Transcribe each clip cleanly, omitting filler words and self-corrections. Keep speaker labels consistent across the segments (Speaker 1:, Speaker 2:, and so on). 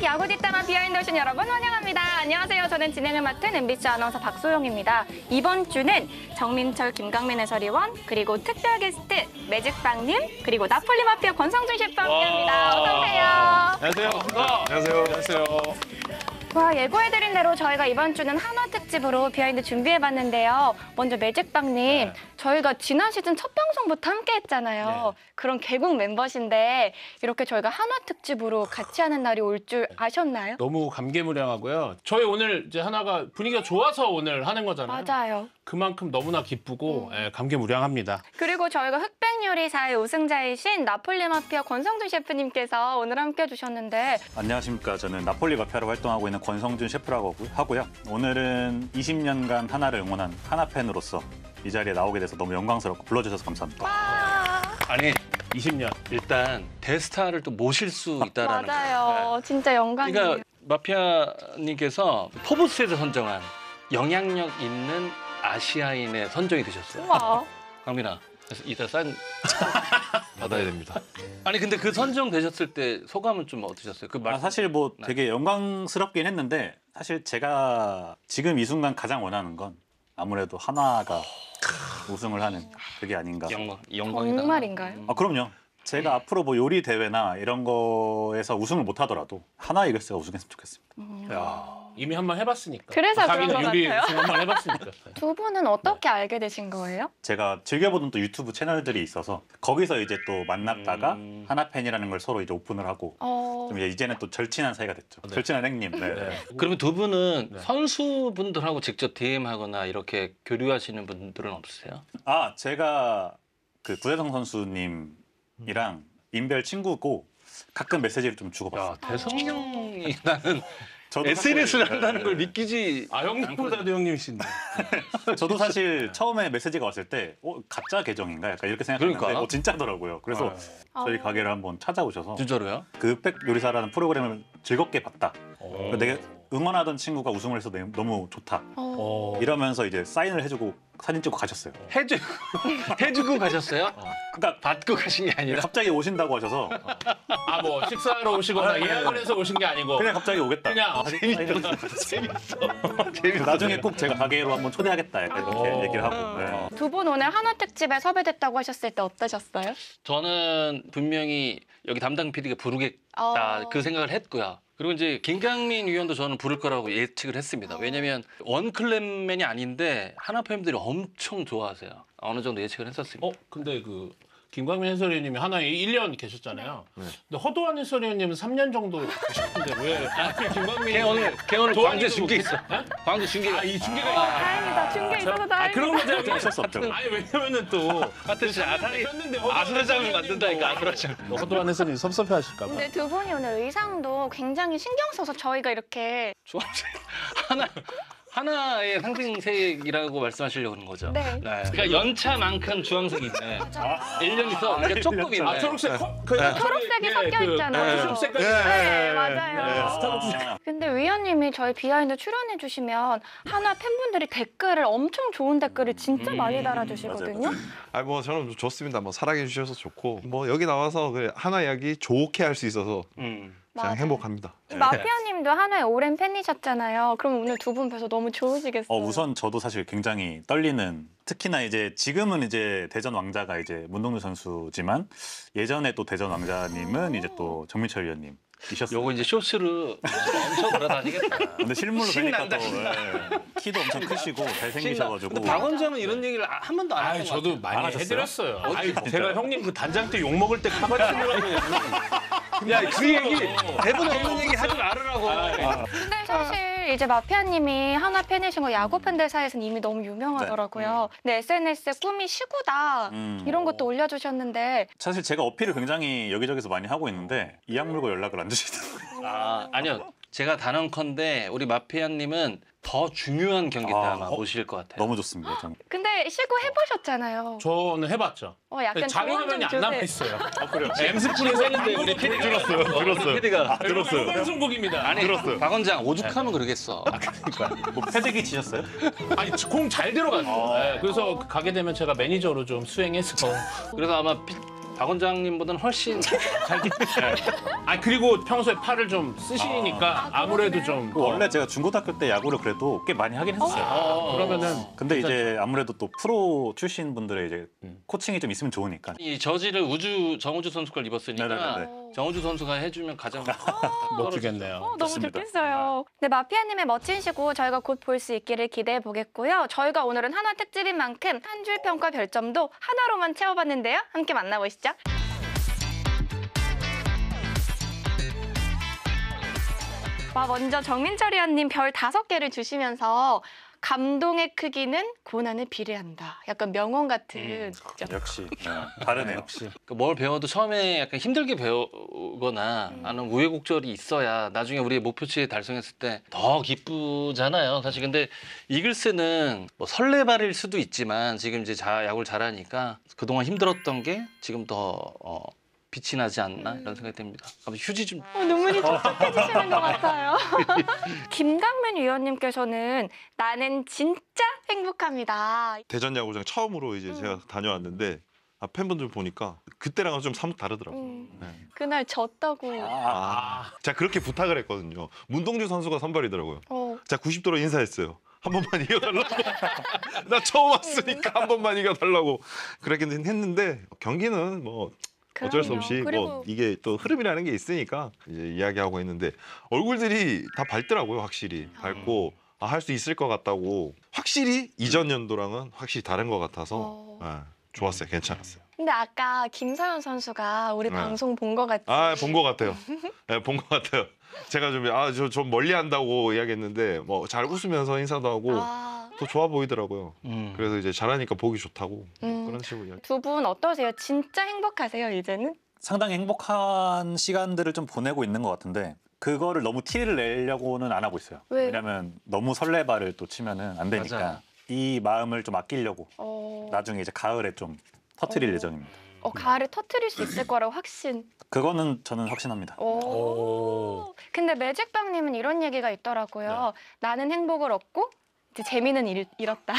Speaker 1: 야구 뒷담화 비하인드 오신 여러분 환영합니다. 안녕하세요. 저는 진행을 맡은 MBC 아나운서 박소영입니다. 이번 주는 정민철, 김강민 해설위원, 그리고 특별 게스트 매직빵님, 그리고 나폴리 마피아 권성준 셰프와 함께합니다. 어서 오세요.
Speaker 2: 안녕하세요. 안녕하세요. 안녕하세요.
Speaker 1: 와, 예고해드린 대로 저희가 이번 주는 한화 특집으로 비하인드 준비해봤는데요. 먼저 매직빵님, 저희가 지난 시즌 첫 방송부터 함께했잖아요. 그런 개국 멤버신데 이렇게 저희가 한화 특집으로 같이 하는 날이 올 줄 아셨나요?
Speaker 2: 너무 감개무량하고요. 저희 오늘 이제 하나가 분위기가 좋아서 오늘 하는 거잖아요.
Speaker 1: 맞아요.
Speaker 2: 그만큼 너무나 기쁘고 감개무량합니다.
Speaker 1: 그리고 저희가 흑백 요리사의 우승자이신 나폴리 마피아 권성준 셰프님께서 오늘 함께 해주셨는데
Speaker 3: 안녕하십니까. 저는 나폴리 마피아로 활동하고 있는 권성준 셰프라고 하고요. 오늘은 20년간 하나를 응원한 하나 팬으로서 이 자리에 나오게 돼서 너무 영광스럽고 불러주셔서 감사합니다.
Speaker 4: 아니
Speaker 2: 20년.
Speaker 4: 일단 대스타를 또 모실 수 있다라는
Speaker 1: 맞아요. 진짜 영광이에요.
Speaker 4: 그러니까 마피아님께서 포브스에서 선정한 영향력 있는 아시아인에 선정이 되셨어요.
Speaker 1: 우와.
Speaker 4: 강민아, 그래서 이따 사인 받아야 됩니다. 아니 근데 그 선정되셨을 때 소감은 좀 어떠셨어요?
Speaker 3: 사실 뭐 되게 영광스럽긴 했는데 사실 제가 지금 이 순간 가장 원하는 건 아무래도 하나가 우승을 하는 그게 아닌가.
Speaker 4: 영광이다.
Speaker 1: 정말인가요?
Speaker 3: 아, 그럼요. 제가 앞으로 뭐 요리 대회나 이런 거에서 우승을 못 하더라도 하나 이글스가 우승했으면 좋겠습니다.
Speaker 2: 야, 이미 한 번 해봤으니까.
Speaker 1: 그래서 그런 것
Speaker 2: 자기는 유리
Speaker 1: 같아요.
Speaker 2: 우승 한번 해봤으니까.
Speaker 1: 두 분은 어떻게 알게 되신 거예요?
Speaker 3: 제가 즐겨보던 또 유튜브 채널들이 있어서 거기서 이제 또 만났다가 하나 팬이라는 걸 서로 이제 오픈을 하고 좀 이제는 또 절친한 사이가 됐죠. 절친한 형님. 네.
Speaker 4: 그러면 두 분은 선수분들하고 직접 DM하거나 이렇게 교류하시는 분들은 없으세요?
Speaker 3: 아, 제가 그 구대성 선수님이랑 인별 친구고 가끔 메시지를 좀 주고받아요.
Speaker 4: 대성형이 나는
Speaker 3: 저도
Speaker 4: SNS를
Speaker 3: 사실,
Speaker 4: 한다는 걸 믿기지.
Speaker 2: 아, 형님보다도 형님이신데.
Speaker 3: 저도 사실 처음에 메시지가 왔을 때 가짜 계정인가 약간 이렇게 생각했는데
Speaker 4: 그러니까.
Speaker 3: 진짜더라고요. 그래서 저희 가게를 한번 찾아오셔서
Speaker 4: 진짜로요?
Speaker 3: 그 흑백 요리사라는 프로그램을 즐겁게 봤다. 내가 응원하던 친구가 우승을 해서 너무 좋다. 이러면서 이제 사인을 해주고 사진 찍고 가셨어요.
Speaker 4: 해주고 가셨어요?
Speaker 3: 그러니까
Speaker 4: 받고 가신 게 아니라?
Speaker 3: 갑자기 오신다고 하셔서
Speaker 2: 아, 뭐 식사하러 오시거나 예약을 해서 오신 게 아니고
Speaker 3: 그냥 갑자기 오겠다.
Speaker 2: 그냥
Speaker 4: 재밌어.
Speaker 3: 나중에 꼭 제가 가게로 한번 초대하겠다 약간 이렇게 얘기를 하고. 네.
Speaker 1: 두 분 오늘 한화 특집에 섭외됐다고 하셨을 때 어떠셨어요?
Speaker 4: 저는 분명히 여기 담당 PD가 부르겠다 그 생각을 했고요. 그리고 이제 김강민 위원도 저는 부를 거라고 예측을 했습니다. 왜냐면 원클랩맨이 아닌데 하나 팬들이 엄청 좋아하세요. 어느 정도 예측을 했었습니다.
Speaker 2: 근데 그 김광민 해설위원님이 하나에 1년 계셨잖아요. 근데 허도한 해설위원님은 3년 정도 계셨는데 왜? 김광민이
Speaker 4: 걔 오늘 광주 중계 있어. 광주 중계.
Speaker 2: 이 중계가 있나?
Speaker 1: 다행이다. 중계 있어서 다행이다.
Speaker 2: 그런 거 제가
Speaker 3: 어쩔 수 없죠.
Speaker 2: 아니 왜냐면은 또
Speaker 4: 하여튼 아수라장을 만든다니까 아수라장.
Speaker 2: 허도한 해설위원님 섭섭해하실까 봐.
Speaker 1: 근데 두 분이 오늘 의상도 굉장히 신경 써서 저희가 이렇게
Speaker 4: 주황색 하나의 상징색이라고 말씀하시려고 하는 거죠.
Speaker 1: 네.
Speaker 4: 그러니까 연차만큼 주황색이 있네. 1년 있어. 그러니까 조금 있네.
Speaker 2: 초록색
Speaker 1: 초록색이 섞여 있잖아요.
Speaker 2: 초록색까지.
Speaker 1: 네, 맞아요.
Speaker 3: 스타벅스.
Speaker 1: 근데 위원님이 저희 비하인드 출연해 주시면 하나 팬분들이 댓글을 엄청 좋은 댓글을 진짜 많이 달아주시거든요.
Speaker 5: 아, 뭐 저는 좋습니다. 뭐 사랑해 주셔서 좋고 뭐 여기 나와서 그 하나 이야기 좋게 할 수 있어서 그냥
Speaker 1: 맞아요.
Speaker 5: 행복합니다.
Speaker 1: 마피아님도 하나의 오랜 팬이셨잖아요. 그럼 오늘 두 분 뵈서 너무 좋으시겠어요.
Speaker 3: 우선 저도 사실 굉장히 떨리는, 특히나 이제 지금은 이제 대전 왕자가 이제 문동주 선수지만 예전에 또 대전 왕자님은 이제 또 정민철 위원님.
Speaker 4: 요거 이제 쇼츠로 엄청 돌아다니겠다.
Speaker 3: 근데 실물로 뵈니까
Speaker 4: 신난다,
Speaker 3: 또 키도 엄청 크시고 잘생기셔가지고.
Speaker 4: 박원장은 이런 얘기를 한 번도 안 하는 것
Speaker 2: 저도
Speaker 4: 같아요.
Speaker 2: 많이
Speaker 3: 하셨어요?
Speaker 2: 해드렸어요. 제가 형님 그 단장 때 욕 먹을 때 카바치노라고
Speaker 4: 야, 그 얘기 대본 없는 얘기 하지 말으라고.
Speaker 1: 근데 사실 이제 마피아님이 하나 팬이신 거 야구 팬들 사이에서는 이미 너무 유명하더라고요. 근데 SNS에 꿈이 시구다 이런 것도 올려주셨는데
Speaker 3: 사실 제가 어필을 굉장히 여기저기서 많이 하고 있는데 이악 물고 연락을 안 주시더라고요.
Speaker 4: 아니요. 제가 단언컨대 우리 마피아님은 더 중요한 경기 때 아마 오실 것 같아요.
Speaker 3: 너무 좋습니다. 저는.
Speaker 1: 근데 시구 해보셨잖아요.
Speaker 2: 저는 해봤죠.
Speaker 1: 약간
Speaker 2: 자료화면이 안 남아
Speaker 1: 주세요.
Speaker 2: 있어요. 그래요? 엠스프링 했는데 우리 PD
Speaker 5: 들었어요.
Speaker 4: PD가
Speaker 5: 들었어요.
Speaker 2: 방송국입니다.
Speaker 4: 아니
Speaker 5: 들었어요.
Speaker 4: 박원장 오죽하면 그러겠어.
Speaker 3: 뭐 패대기 치셨어요?
Speaker 2: 아니 공 잘 들어갔어요. 그래서 가게 되면 제가 매니저로 좀 수행해서
Speaker 4: 그래서 아마 박 원장님보다는 훨씬 잘
Speaker 2: 아 그리고 평소에 팔을 좀 쓰시니까 아무래도 좀
Speaker 3: 원래 제가 중고등학교 때 야구를 그래도 꽤 많이 하긴 했었어요.
Speaker 2: 그러면은
Speaker 3: 근데 이제 아무래도 또 프로 출신 분들의 이제 코칭이 좀 있으면 좋으니까.
Speaker 4: 이 저지를 정우주 선수 걸 입었으니까
Speaker 3: 네네네.
Speaker 4: 정우주 선수가 해주면 가장
Speaker 2: 못 주겠네요.
Speaker 1: 너무
Speaker 3: 좋습니다.
Speaker 1: 좋겠어요. 네, 마피아님의 멋진 시구 저희가 곧 볼 수 있기를 기대해 보겠고요. 저희가 오늘은 한화 특집인 만큼 한 줄 평가 별점도 하나로만 채워봤는데요. 함께 만나보시죠. 먼저 정민철 의원님 별 5개를 주시면서 감동의 크기는 고난에 비례한다. 약간 명언 같은. 그죠?
Speaker 3: 역시 다르네요.
Speaker 2: 역시.
Speaker 4: 뭘 배워도 처음에 약간 힘들게 배우거나 아니면 우여곡절이 있어야 나중에 우리의 목표치에 달성했을 때 더 기쁘잖아요. 사실 근데 이글스는 뭐 설레발일 수도 있지만 지금 이제 야구를 잘하니까 그동안 힘들었던 게 지금 더 빛이 나지 않나 이런 생각이 듭니다. 갑자기 휴지 좀.
Speaker 1: 눈물이 촉촉해지시는 것 같아요. 김강민 위원님께서는 나는 진짜 행복합니다.
Speaker 5: 대전 야구장 처음으로 이제 제가 다녀왔는데 팬분들 보니까 그때랑은 좀 사뭇 다르더라고요. 네.
Speaker 1: 그날 졌다고.
Speaker 5: 제가 그렇게 부탁을 했거든요. 문동주 선수가 선발이더라고요.
Speaker 1: 어.
Speaker 5: 제가 90도로 인사했어요. 한 번만 이겨달라고. 나 처음 왔으니까 한 번만 이겨달라고. 그러긴 했는데 경기는 뭐 어쩔 수 없이
Speaker 1: 그럼요.
Speaker 5: 뭐 이게 또 흐름이라는 게 있으니까 이제 이야기하고 있는데 얼굴들이 다 밝더라고요. 확실히 밝고 할 수 있을 것 같다고. 확실히 이전 연도랑은 확실히 다른 것 같아서 좋았어요. 괜찮았어요.
Speaker 1: 근데 아까 김서현 선수가 우리 방송 본 것 같지?
Speaker 5: 본 것 같아요. 네, 본 것 같아요. 제가 좀 멀리 한다고 이야기했는데 뭐 잘 웃으면서 인사도 하고 또 좋아 보이더라고요. 그래서 이제 잘하니까 보기 좋다고 그런 식으로 이야기.
Speaker 1: 두 분 어떠세요? 진짜 행복하세요, 이제는?
Speaker 3: 상당히 행복한 시간들을 좀 보내고 있는 것 같은데 그거를 너무 티를 내려고는 안 하고 있어요.
Speaker 1: 왜?
Speaker 3: 왜냐면 너무 설레발을 또 치면은 안 되니까
Speaker 4: 맞아.
Speaker 3: 이 마음을 좀 아끼려고
Speaker 1: 어...
Speaker 3: 나중에 이제 가을에 좀 터트릴 예정입니다.
Speaker 1: 가을에 터트릴 수 있을 거라고 확신.
Speaker 3: 그거는 저는 확신합니다.
Speaker 1: 오. 근데 매직방님은 이런 얘기가 있더라고요. 나는 행복을 얻고 이제 재미는 잃었다.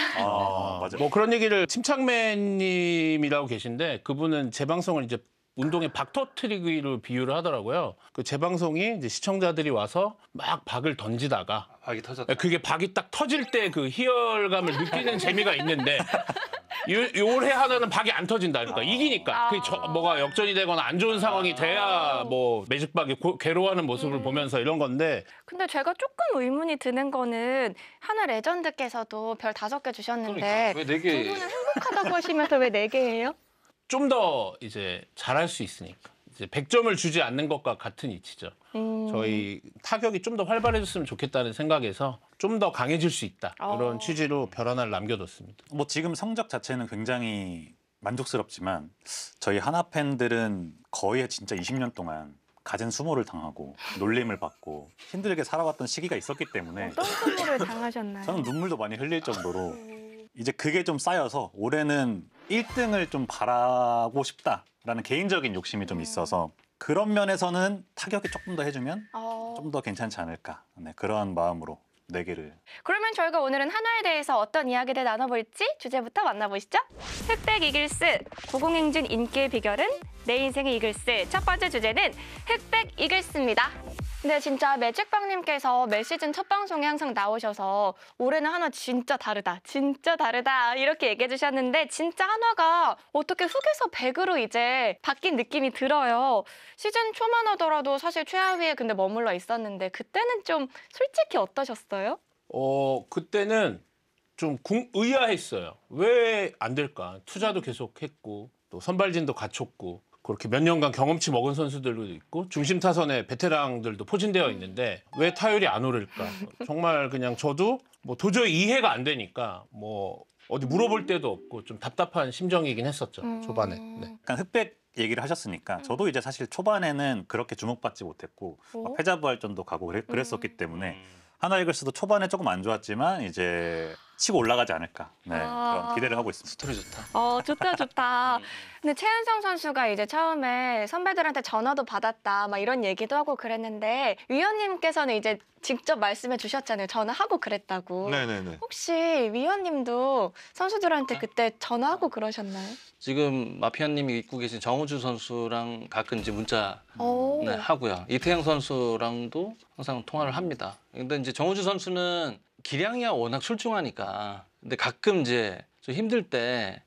Speaker 3: 맞아.
Speaker 2: 뭐 그런 얘기를 침착맨님이라고 계신데 그분은 제 방송을 이제 운동의 박 터트리기로 비유를 하더라고요. 그 제 방송이 이제 시청자들이 와서 막 박을 던지다가
Speaker 4: 박이 터졌다.
Speaker 2: 그게 박이 딱 터질 때 그 희열감을 느끼는 재미가 있는데 올해 하나는 박이 안 터진다. 그러니까 이기니까 뭐가 역전이 되거나 안 좋은 상황이 돼야 뭐 매직박이 괴로워하는 모습을 보면서 이런 건데.
Speaker 1: 근데 제가 조금 의문이 드는 거는 하나 레전드께서도 별 5개 주셨는데
Speaker 4: 그러니까, 왜 4개?
Speaker 1: 두 분은 행복하다고 하시면서 왜 4개예요?
Speaker 2: 좀 더 이제 잘할 수 있으니까. 이제 100점을 주지 않는 것과 같은 이치죠. 저희 타격이 좀 더 활발해졌으면 좋겠다는 생각에서 좀 더 강해질 수 있다. 그런 취지로 별 하나를 남겨뒀습니다.
Speaker 3: 뭐 지금 성적 자체는 굉장히 만족스럽지만 저희 하나 팬들은 거의 진짜 20년 동안 갖은 수모를 당하고 놀림을 받고 힘들게 살아왔던 시기가 있었기 때문에
Speaker 1: 어떤 선물을 당하셨나요?
Speaker 3: 저는 눈물도 많이 흘릴 정도로 이제 그게 좀 쌓여서 올해는 1등을 좀 바라고 싶다라는 개인적인 욕심이 좀 있어서 그런 면에서는 타격이 조금 더 해주면 좀 더 괜찮지 않을까. 네, 그런 마음으로 4개를.
Speaker 1: 그러면 저희가 오늘은 한화에 대해서 어떤 이야기를 나눠볼지 주제부터 만나보시죠. 흑백 이글스, 고공행진 인기의 비결은 내 인생의 이글스. 첫 번째 주제는 흑백 이글스입니다. 근데 진짜 매직방님께서 매 시즌 첫 방송에 항상 나오셔서 올해는 한화 진짜 다르다, 진짜 다르다 이렇게 얘기해 주셨는데 진짜 한화가 어떻게 흑에서 백으로 이제 바뀐 느낌이 들어요. 시즌 초만 하더라도 사실 최하위에 근데 머물러 있었는데 그때는 좀 솔직히 어떠셨어요?
Speaker 2: 그때는 좀 의아했어요. 왜 안 될까? 투자도 계속했고 또 선발진도 갖췄고 그렇게 몇 년간 경험치 먹은 선수들도 있고 중심 타선에 베테랑들도 포진되어 있는데 왜 타율이 안 오를까? 정말 그냥 저도 뭐 도저히 이해가 안 되니까 뭐 어디 물어볼 데도 없고 좀 답답한 심정이긴 했었죠. 초반에. 네.
Speaker 3: 약간 흑백 얘기를 하셨으니까 저도 이제 사실 초반에는 그렇게 주목받지 못했고 막 패자부활전도 가고 그랬었기 때문에 하나 이글스도 초반에 조금 안 좋았지만 이제 치고 올라가지 않을까
Speaker 1: 아.
Speaker 3: 그런 기대를 하고 있습니다.
Speaker 4: 스토리 좋다.
Speaker 1: 좋다, 좋다. 근데 최은성 선수가 이제 처음에 선배들한테 전화도 받았다, 막 이런 얘기도 하고 그랬는데, 위원님께서는 이제 직접 말씀해 주셨잖아요. 전화하고 그랬다고.
Speaker 5: 네네네.
Speaker 1: 혹시 위원님도 선수들한테 그때 전화하고 그러셨나요?
Speaker 4: 지금 마피아님이 입고 계신 정우주 선수랑 가끔 이제 문자
Speaker 1: 오.
Speaker 4: 네, 하고요. 이태영 선수랑도 항상 통화를 합니다. 근데 이제 정우주 선수는 기량이야 워낙 출중하니까. 근데 가끔 이제 좀 힘들 때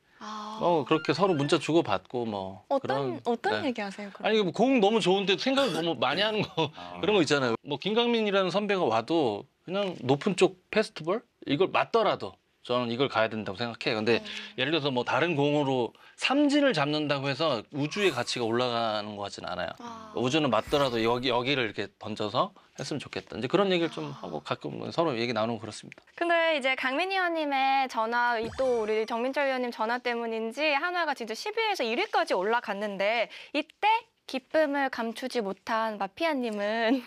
Speaker 4: 그렇게 서로 문자 주고 받고 뭐
Speaker 1: 어떤
Speaker 4: 네.
Speaker 1: 얘기하세요? 그럼?
Speaker 4: 아니 뭐 공 너무 좋은데 생각을 너무 많이 하는 거 그런 거 있잖아요. 뭐 김강민이라는 선배가 와도 그냥 높은 쪽 패스트볼 이걸 맞더라도 저는 이걸 가야 된다고 생각해요. 근데 예를 들어서 뭐 다른 공으로 삼진을 잡는다고 해서 우주의 가치가 올라가는 것 같지는 않아요. 우주는 맞더라도 여기를 이렇게 던져서 했으면 좋겠다. 이제 그런 얘기를 좀 하고 가끔 서로 얘기 나누고 그렇습니다.
Speaker 1: 근데 이제 강민희 의원님의 전화, 또 우리 정민철 위원님 전화 때문인지 한화가 진짜 10위에서 1위까지 올라갔는데, 이때 기쁨을 감추지 못한 마피아님은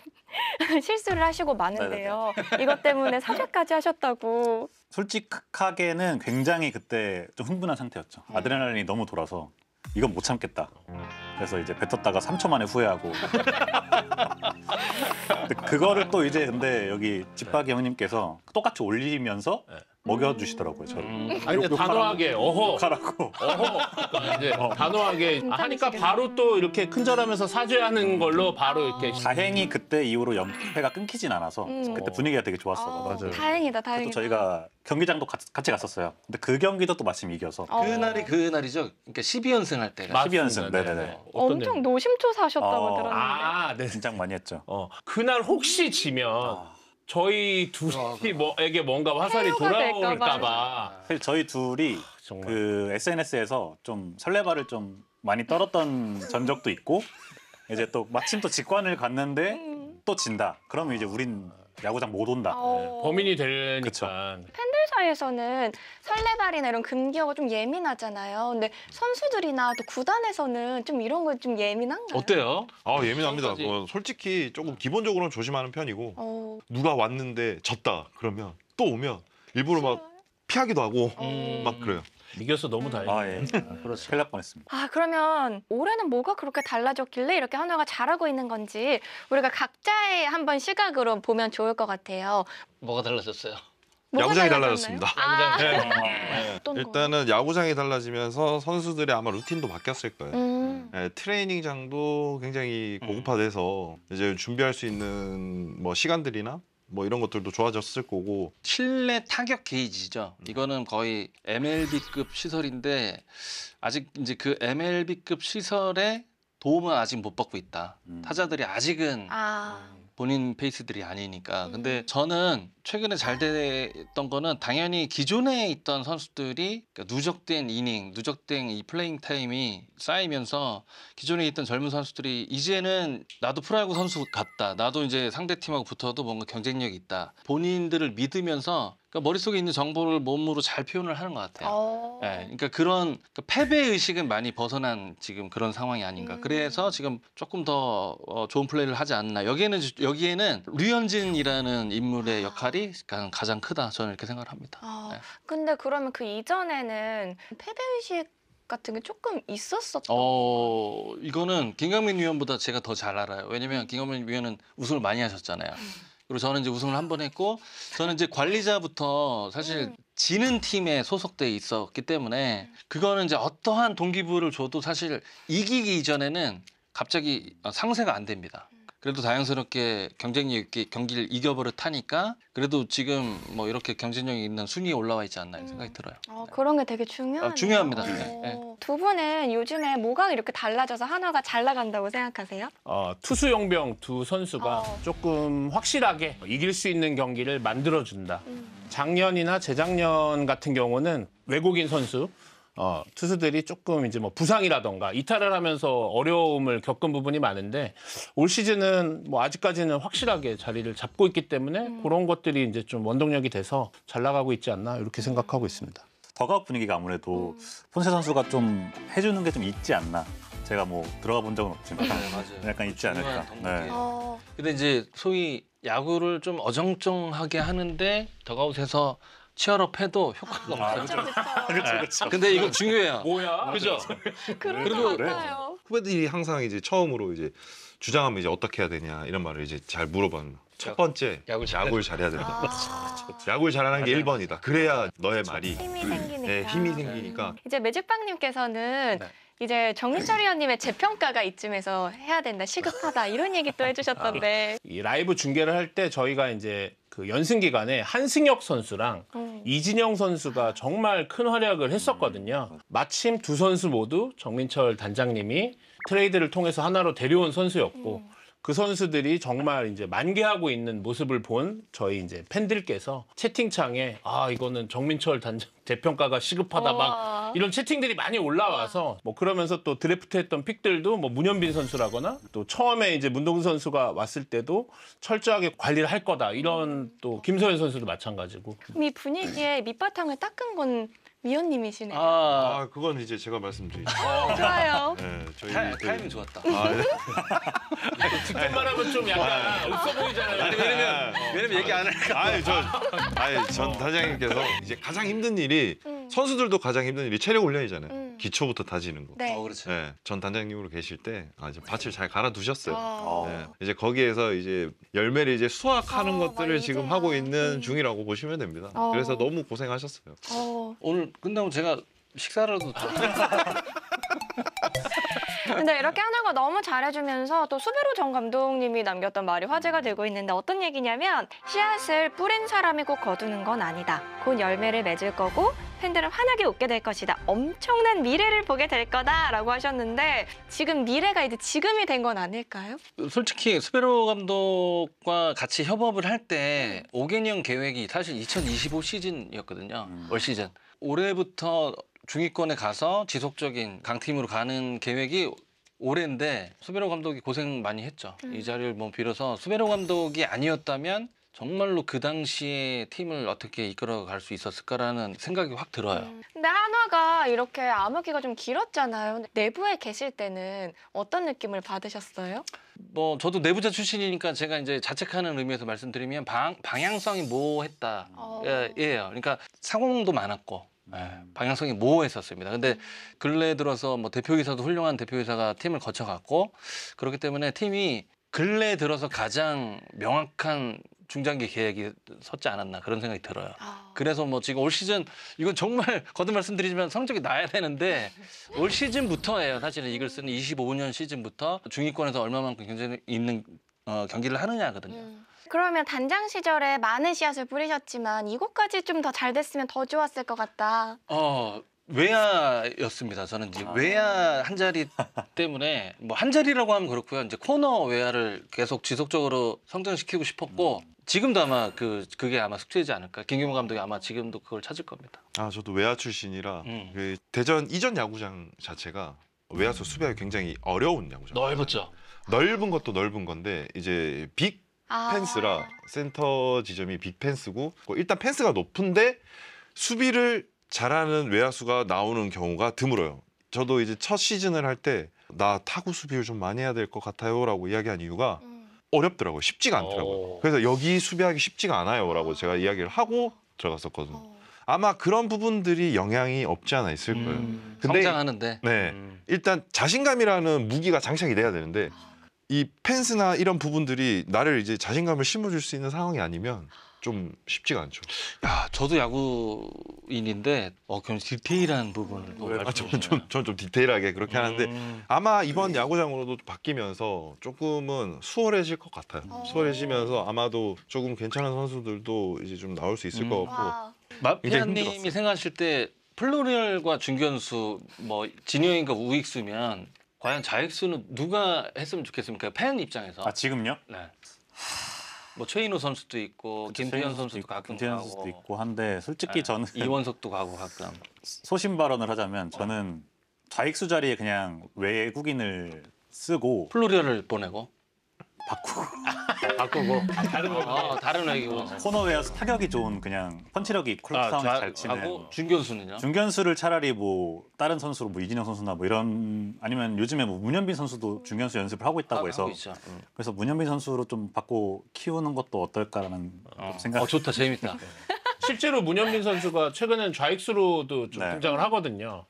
Speaker 1: 실수를 하시고 마는데요. 이것 때문에 사죄까지 하셨다고.
Speaker 3: 솔직하게는 굉장히 그때 좀 흥분한 상태였죠. 아드레날린이 너무 돌아서 이건 못 참겠다. 그래서 이제 뱉었다가 3초 만에 후회하고. 근데 그거를 또 이제 근데 여기 집박이 형님께서 똑같이 올리면서 먹여주시더라고요, 저를.
Speaker 2: 아니 근데 단호하게 어허
Speaker 3: 욕하라고.
Speaker 2: 그러니까 이제 단호하게 하니까 바로 또 이렇게 큰절하면서 사죄하는 걸로 바로 이렇게
Speaker 3: 다행히 그때 이후로 연패가 끊기진 않아서 그때 분위기가 되게 좋았어요.
Speaker 1: 다행이다,
Speaker 3: 또
Speaker 1: 다행이다.
Speaker 3: 저희가 경기장도 같이 갔었어요. 근데 그 경기도 또 마침 이겨서.
Speaker 4: 그날이 그날이죠. 그러니까 12연승 할 때가.
Speaker 3: 12연승. 네네네.
Speaker 2: 어떤
Speaker 1: 엄청
Speaker 2: 내용?
Speaker 1: 노심초사하셨다고 들었는데.
Speaker 2: 아, 네.
Speaker 3: 긴장 많이 했죠.
Speaker 2: 그날 혹시 지면 저희 둘이 뭐에게 뭔가 화살이
Speaker 1: 해요가
Speaker 2: 돌아올까봐.
Speaker 3: 사실 저희 둘이
Speaker 2: 정말.
Speaker 3: 그 SNS에서 좀 설레발을 좀 많이 떨었던 전적도 있고 이제 또 마침 또 직관을 갔는데 또 진다. 그러면 이제 우린 야구장 못 온다.
Speaker 2: 범인이 되니까.
Speaker 3: 그쵸.
Speaker 1: 팬들 사이에서는 설레발이나 이런 금기어가 좀 예민하잖아요. 근데 선수들이나 또 구단에서는 좀 이런 거 좀 예민한가요?
Speaker 4: 어때요?
Speaker 5: 예민합니다.
Speaker 4: 끝까지.
Speaker 5: 솔직히 조금 기본적으로는 조심하는 편이고
Speaker 1: 어.
Speaker 5: 누가 왔는데 졌다 그러면 또 오면 일부러 막 피하기도 하고 막 그래요.
Speaker 2: 이겨서 너무 다행이에요.
Speaker 3: 아 예. 그렇죠. 큰일 날 뻔했습니다.
Speaker 1: 그러면 올해는 뭐가 그렇게 달라졌길래 이렇게 한화가 잘하고 있는 건지 우리가 각자의 한번 시각으로 보면 좋을 것 같아요.
Speaker 4: 뭐가 달라졌어요?
Speaker 1: 뭐가
Speaker 5: 야구장이
Speaker 1: 달라졌나요?
Speaker 5: 달라졌습니다.
Speaker 1: 어떤 거?
Speaker 5: 일단은 야구장이 달라지면서 선수들의 아마 루틴도 바뀌었을 거예요. 트레이닝장도 굉장히 고급화돼서 이제 준비할 수 있는 뭐 시간들이나 뭐 이런 것들도 좋아졌을 거고.
Speaker 4: 실내 타격 게이지죠. 이거는 거의 MLB급 시설인데 아직 이제 그 MLB급 시설의 도움은 아직 못 받고 있다. 타자들이 아직은 본인 페이스들이 아니니까. 근데 저는 최근에 잘 됐던 거는 당연히 기존에 있던 선수들이 그러니까 누적된 이닝, 누적된 이 플레잉 타임이 쌓이면서 기존에 있던 젊은 선수들이 이제는 나도 프로야구 선수 같다. 나도 이제 상대 팀하고 붙어도 뭔가 경쟁력이 있다. 본인들을 믿으면서 그러니까 머릿속에 있는 정보를 몸으로 잘 표현을 하는 것 같아요. 네, 그러니까 그런 패배 의식은 많이 벗어난 지금 그런 상황이 아닌가. 그래서 지금 조금 더 좋은 플레이를 하지 않나. 여기에는 류현진이라는 인물의 역할이 가장 크다. 저는 이렇게 생각을 합니다. 네.
Speaker 1: 근데 그러면 그 이전에는 패배의식 같은 게 조금 있었었던
Speaker 4: 이거는 김강민 위원보다 제가 더 잘 알아요. 왜냐면 김강민 위원은 우승을 많이 하셨잖아요. 그리고 저는 이제 우승을 한 번 했고, 저는 이제 관리자부터 사실 지는 팀에 소속돼 있었기 때문에 그거는 이제 어떠한 동기부여를 줘도 사실 이기기 이전에는 갑자기 상쇄가 안 됩니다. 그래도 다양스럽게 경쟁력 있게 경기를 이겨버릇하니까 그래도 지금 뭐 이렇게 경쟁력이 있는 순위에 올라와 있지 않나 이런 생각이 들어요.
Speaker 1: 그런 게 되게 중요하네요.
Speaker 4: 중요합니다. 네.
Speaker 1: 두 분은 요즘에 뭐가 이렇게 달라져서 한화가 잘 나간다고 생각하세요?
Speaker 2: 투수 용병 두 선수가 조금 확실하게 이길 수 있는 경기를 만들어준다. 작년이나 재작년 같은 경우는 외국인 선수 투수들이 조금 이제 뭐 부상이라던가 이탈을 하면서 어려움을 겪은 부분이 많은데 올 시즌은 뭐 아직까지는 확실하게 자리를 잡고 있기 때문에 그런 것들이 이제 좀 원동력이 돼서 잘 나가고 있지 않나 이렇게 생각하고 있습니다.
Speaker 3: 더가웃 분위기가 아무래도 폰세 선수가 좀 해주는 게 좀 있지 않나. 제가 뭐 들어가 본 적은 없지만
Speaker 4: 맞아요.
Speaker 3: 약간 있지 않을까. 네.
Speaker 4: 근데 이제 소위 야구를 좀 어정쩡하게 하는데 더가웃에서 치열업 해도 효과가 없어요.
Speaker 1: 그렇죠.
Speaker 4: 근데 이거 중요해요.
Speaker 2: 뭐야?
Speaker 4: 그죠?
Speaker 1: 그런
Speaker 4: 그리고
Speaker 1: 것 같아요.
Speaker 5: 후배들이 항상 이제 처음으로 이제 주장하면 이제 어떻게 해야 되냐 이런 말을 이제 잘 물어봐요. 첫 번째
Speaker 4: 야구를
Speaker 5: 야구를 잘해야 된다.
Speaker 1: 아,
Speaker 5: 야구를 잘하는 게 1번이다. 그래야 너의 말이
Speaker 1: 힘이 생기니까.
Speaker 5: 네, 힘이 생기니까.
Speaker 1: 이제 매직빵님께서는
Speaker 4: 네.
Speaker 1: 이제 정민철 의원님의 재평가가 이쯤에서 해야 된다, 시급하다 이런 얘기 또 해주셨던데.
Speaker 2: 이 라이브 중계를 할 때 저희가 이제 그 연승 기간에 한승혁 선수랑 이진영 선수가 정말 큰 활약을 했었거든요. 마침 두 선수 모두 정민철 단장님이 트레이드를 통해서 하나로 데려온 선수였고 그 선수들이 정말 이제 만개하고 있는 모습을 본 저희 이제 팬들께서 채팅창에 아 이거는 정민철 단장 재평가가 시급하다 막
Speaker 1: 우와.
Speaker 2: 이런 채팅들이 많이 올라와서 뭐 그러면서 또 드래프트했던 픽들도 뭐 문현빈 선수라거나 또 처음에 이제 문동준 선수가 왔을 때도 철저하게 관리를 할 거다 이런 또 김소연 선수도 마찬가지고.
Speaker 1: 그럼 이 분위기에 밑바탕을 닦은 건 위원님이시네요.
Speaker 5: 아 그건 이제 제가 말씀드리죠.
Speaker 1: 좋아요.
Speaker 5: 네, 저희
Speaker 4: 타이밍 좋았다.
Speaker 5: 아, 네.
Speaker 2: 직접 말하면 좀 약간 없어 보이잖아요.
Speaker 4: 왜냐면 얘기 안 할까.
Speaker 5: 전 단장님께서 이제 가장 힘든 일이 선수들도 가장 힘든 일이 체력 훈련이잖아요. 기초부터 다지는 거.
Speaker 1: 네.
Speaker 4: 그렇죠.
Speaker 5: 네, 전 단장님으로 계실 때 이제 밭을 잘 갈아두셨어요.
Speaker 1: 와.
Speaker 5: 네, 이제 거기에서 이제 열매를 이제 수확하는 것들을
Speaker 1: 막
Speaker 5: 지금
Speaker 1: 이제야.
Speaker 5: 하고 있는 중이라고 보시면 됩니다. 그래서 너무 고생하셨어요.
Speaker 4: 오늘 끝나고 제가 식사라도 좀.
Speaker 1: 근데 이렇게 하는 거 너무 잘해주면서 또 수베로 전 감독님이 남겼던 말이 화제가 되고 있는데 어떤 얘기냐면 씨앗을 뿌린 사람이 꼭 거두는 건 아니다. 곧 열매를 맺을 거고 팬들은 환하게 웃게 될 것이다. 엄청난 미래를 보게 될 거다라고 하셨는데 지금 미래가 이제 지금이 된 건 아닐까요?
Speaker 4: 솔직히 수베로 감독과 같이 협업을 할 때 오개년 계획이 사실 2025 시즌이었거든요. 올 시즌. 올해부터 중위권에 가서 지속적인 강팀으로 가는 계획이 올해인데 수베로 감독이 고생 많이 했죠. 이 자리를 뭐 빌어서 수베로 감독이 아니었다면 정말로 그 당시에 팀을 어떻게 이끌어갈 수 있었을까라는 생각이 확 들어요.
Speaker 1: 근데 한화가 이렇게 암흑기가 좀 길었잖아요. 근데 내부에 계실 때는 어떤 느낌을 받으셨어요?
Speaker 4: 뭐 저도 내부자 출신이니까 제가 이제 자책하는 의미에서 말씀드리면 방향성이 모호했다. 예요. 그러니까 상황도 많았고 방향성이 모호했었습니다. 근데 근래 들어서 뭐 대표이사도 훌륭한 대표이사가 팀을 거쳐갔고 그렇기 때문에 팀이 근래 들어서 가장 명확한 중장기 계획이 섰지 않았나 그런 생각이 들어요. 그래서 뭐 지금 올 시즌 이건 정말 거듭 말씀드리지만 성적이 나야 되는데 올 시즌부터예요. 사실은 이글스는 25년 시즌부터 중위권에서 얼마만큼 경쟁이 있는 경기를 하느냐거든요.
Speaker 1: 그러면 단장 시절에 많은 씨앗을 뿌리셨지만 이곳까지 좀 더 잘 됐으면 더 좋았을 것 같다.
Speaker 4: 외야였습니다. 저는 이제 외야 한 자리 때문에 뭐 한 자리라고 하면 그렇고요. 이제 코너 외야를 계속 지속적으로 성장시키고 싶었고 지금도 아마 그게 아마 숙제이지 않을까. 김규모 감독이 아마 지금도 그걸 찾을 겁니다.
Speaker 5: 저도 외야 출신이라 그 대전 이전 야구장 자체가 외야수 수비하기 굉장히 어려운 야구장.
Speaker 4: 넓었죠.
Speaker 5: 넓은 것도 넓은 건데 이제 빅 펜스라 센터 지점이 빅 펜스고 일단 펜스가 높은데 수비를 잘하는 외야수가 나오는 경우가 드물어요. 저도 이제 첫 시즌을 할 때 나 타구 수비를 좀 많이 해야 될 것 같아요라고 이야기한 이유가 어렵더라고요. 쉽지가 않더라고요. 그래서 여기 수비하기 쉽지가 않아요라고 제가 이야기를 하고 들어갔었거든요. 아마 그런 부분들이 영향이 없지 않아 있을 거예요. 근데
Speaker 4: 성장하는데.
Speaker 5: 네, 일단 자신감이라는 무기가 장착이 돼야 되는데 이 펜스나 이런 부분들이 나를 이제 자신감을 심어줄 수 있는 상황이 아니면 좀 쉽지가 않죠.
Speaker 4: 야, 저도 야구인인데 그럼 디테일한 부분을
Speaker 5: 저는 좀 디테일하게 그렇게 하는데 아마 이번 야구장으로도 바뀌면서 조금은 수월해질 것 같아요. 수월해지면서 아마도 조금 괜찮은 선수들도 이제 좀 나올 수 있을 것 같고.
Speaker 4: 마피아님이 생각하실 때 플로리얼과 중견수 뭐 진영인과 우익수면 과연 좌익수는 누가 했으면 좋겠습니까? 팬 입장에서.
Speaker 3: 지금요?
Speaker 4: 네. 뭐 최인호 선수도 있고 김태현 선수도 가끔
Speaker 3: 김태현
Speaker 4: 가고
Speaker 3: 선수도 있고 한데 솔직히 저는
Speaker 4: 이원석도 가고 가끔.
Speaker 3: 소신 발언을 하자면 저는 좌익수 자리에 그냥 외국인을 쓰고
Speaker 4: 플로리얼을 보내고 바꾸고 다른 외국인
Speaker 3: 코너 외야수 타격이 좋은 그냥 펀치력이 클럽 상황이 잘 치는
Speaker 4: 하고 중견수는요?
Speaker 3: 중견수를 차라리 뭐 다른 선수로 뭐 이진영 선수나 뭐 이런 아니면 요즘에 뭐 문현빈 선수도 중견수 연습을 하고 있다고 해서
Speaker 4: 하고 있죠.
Speaker 3: 그래서 문현빈 선수로 좀 바꿔 키우는 것도 어떨까라는 생각.
Speaker 4: 좋다 재밌다.
Speaker 2: 실제로 문현빈 선수가 최근에는 좌익수로도 좀
Speaker 3: 네.
Speaker 2: 등장을 하거든요.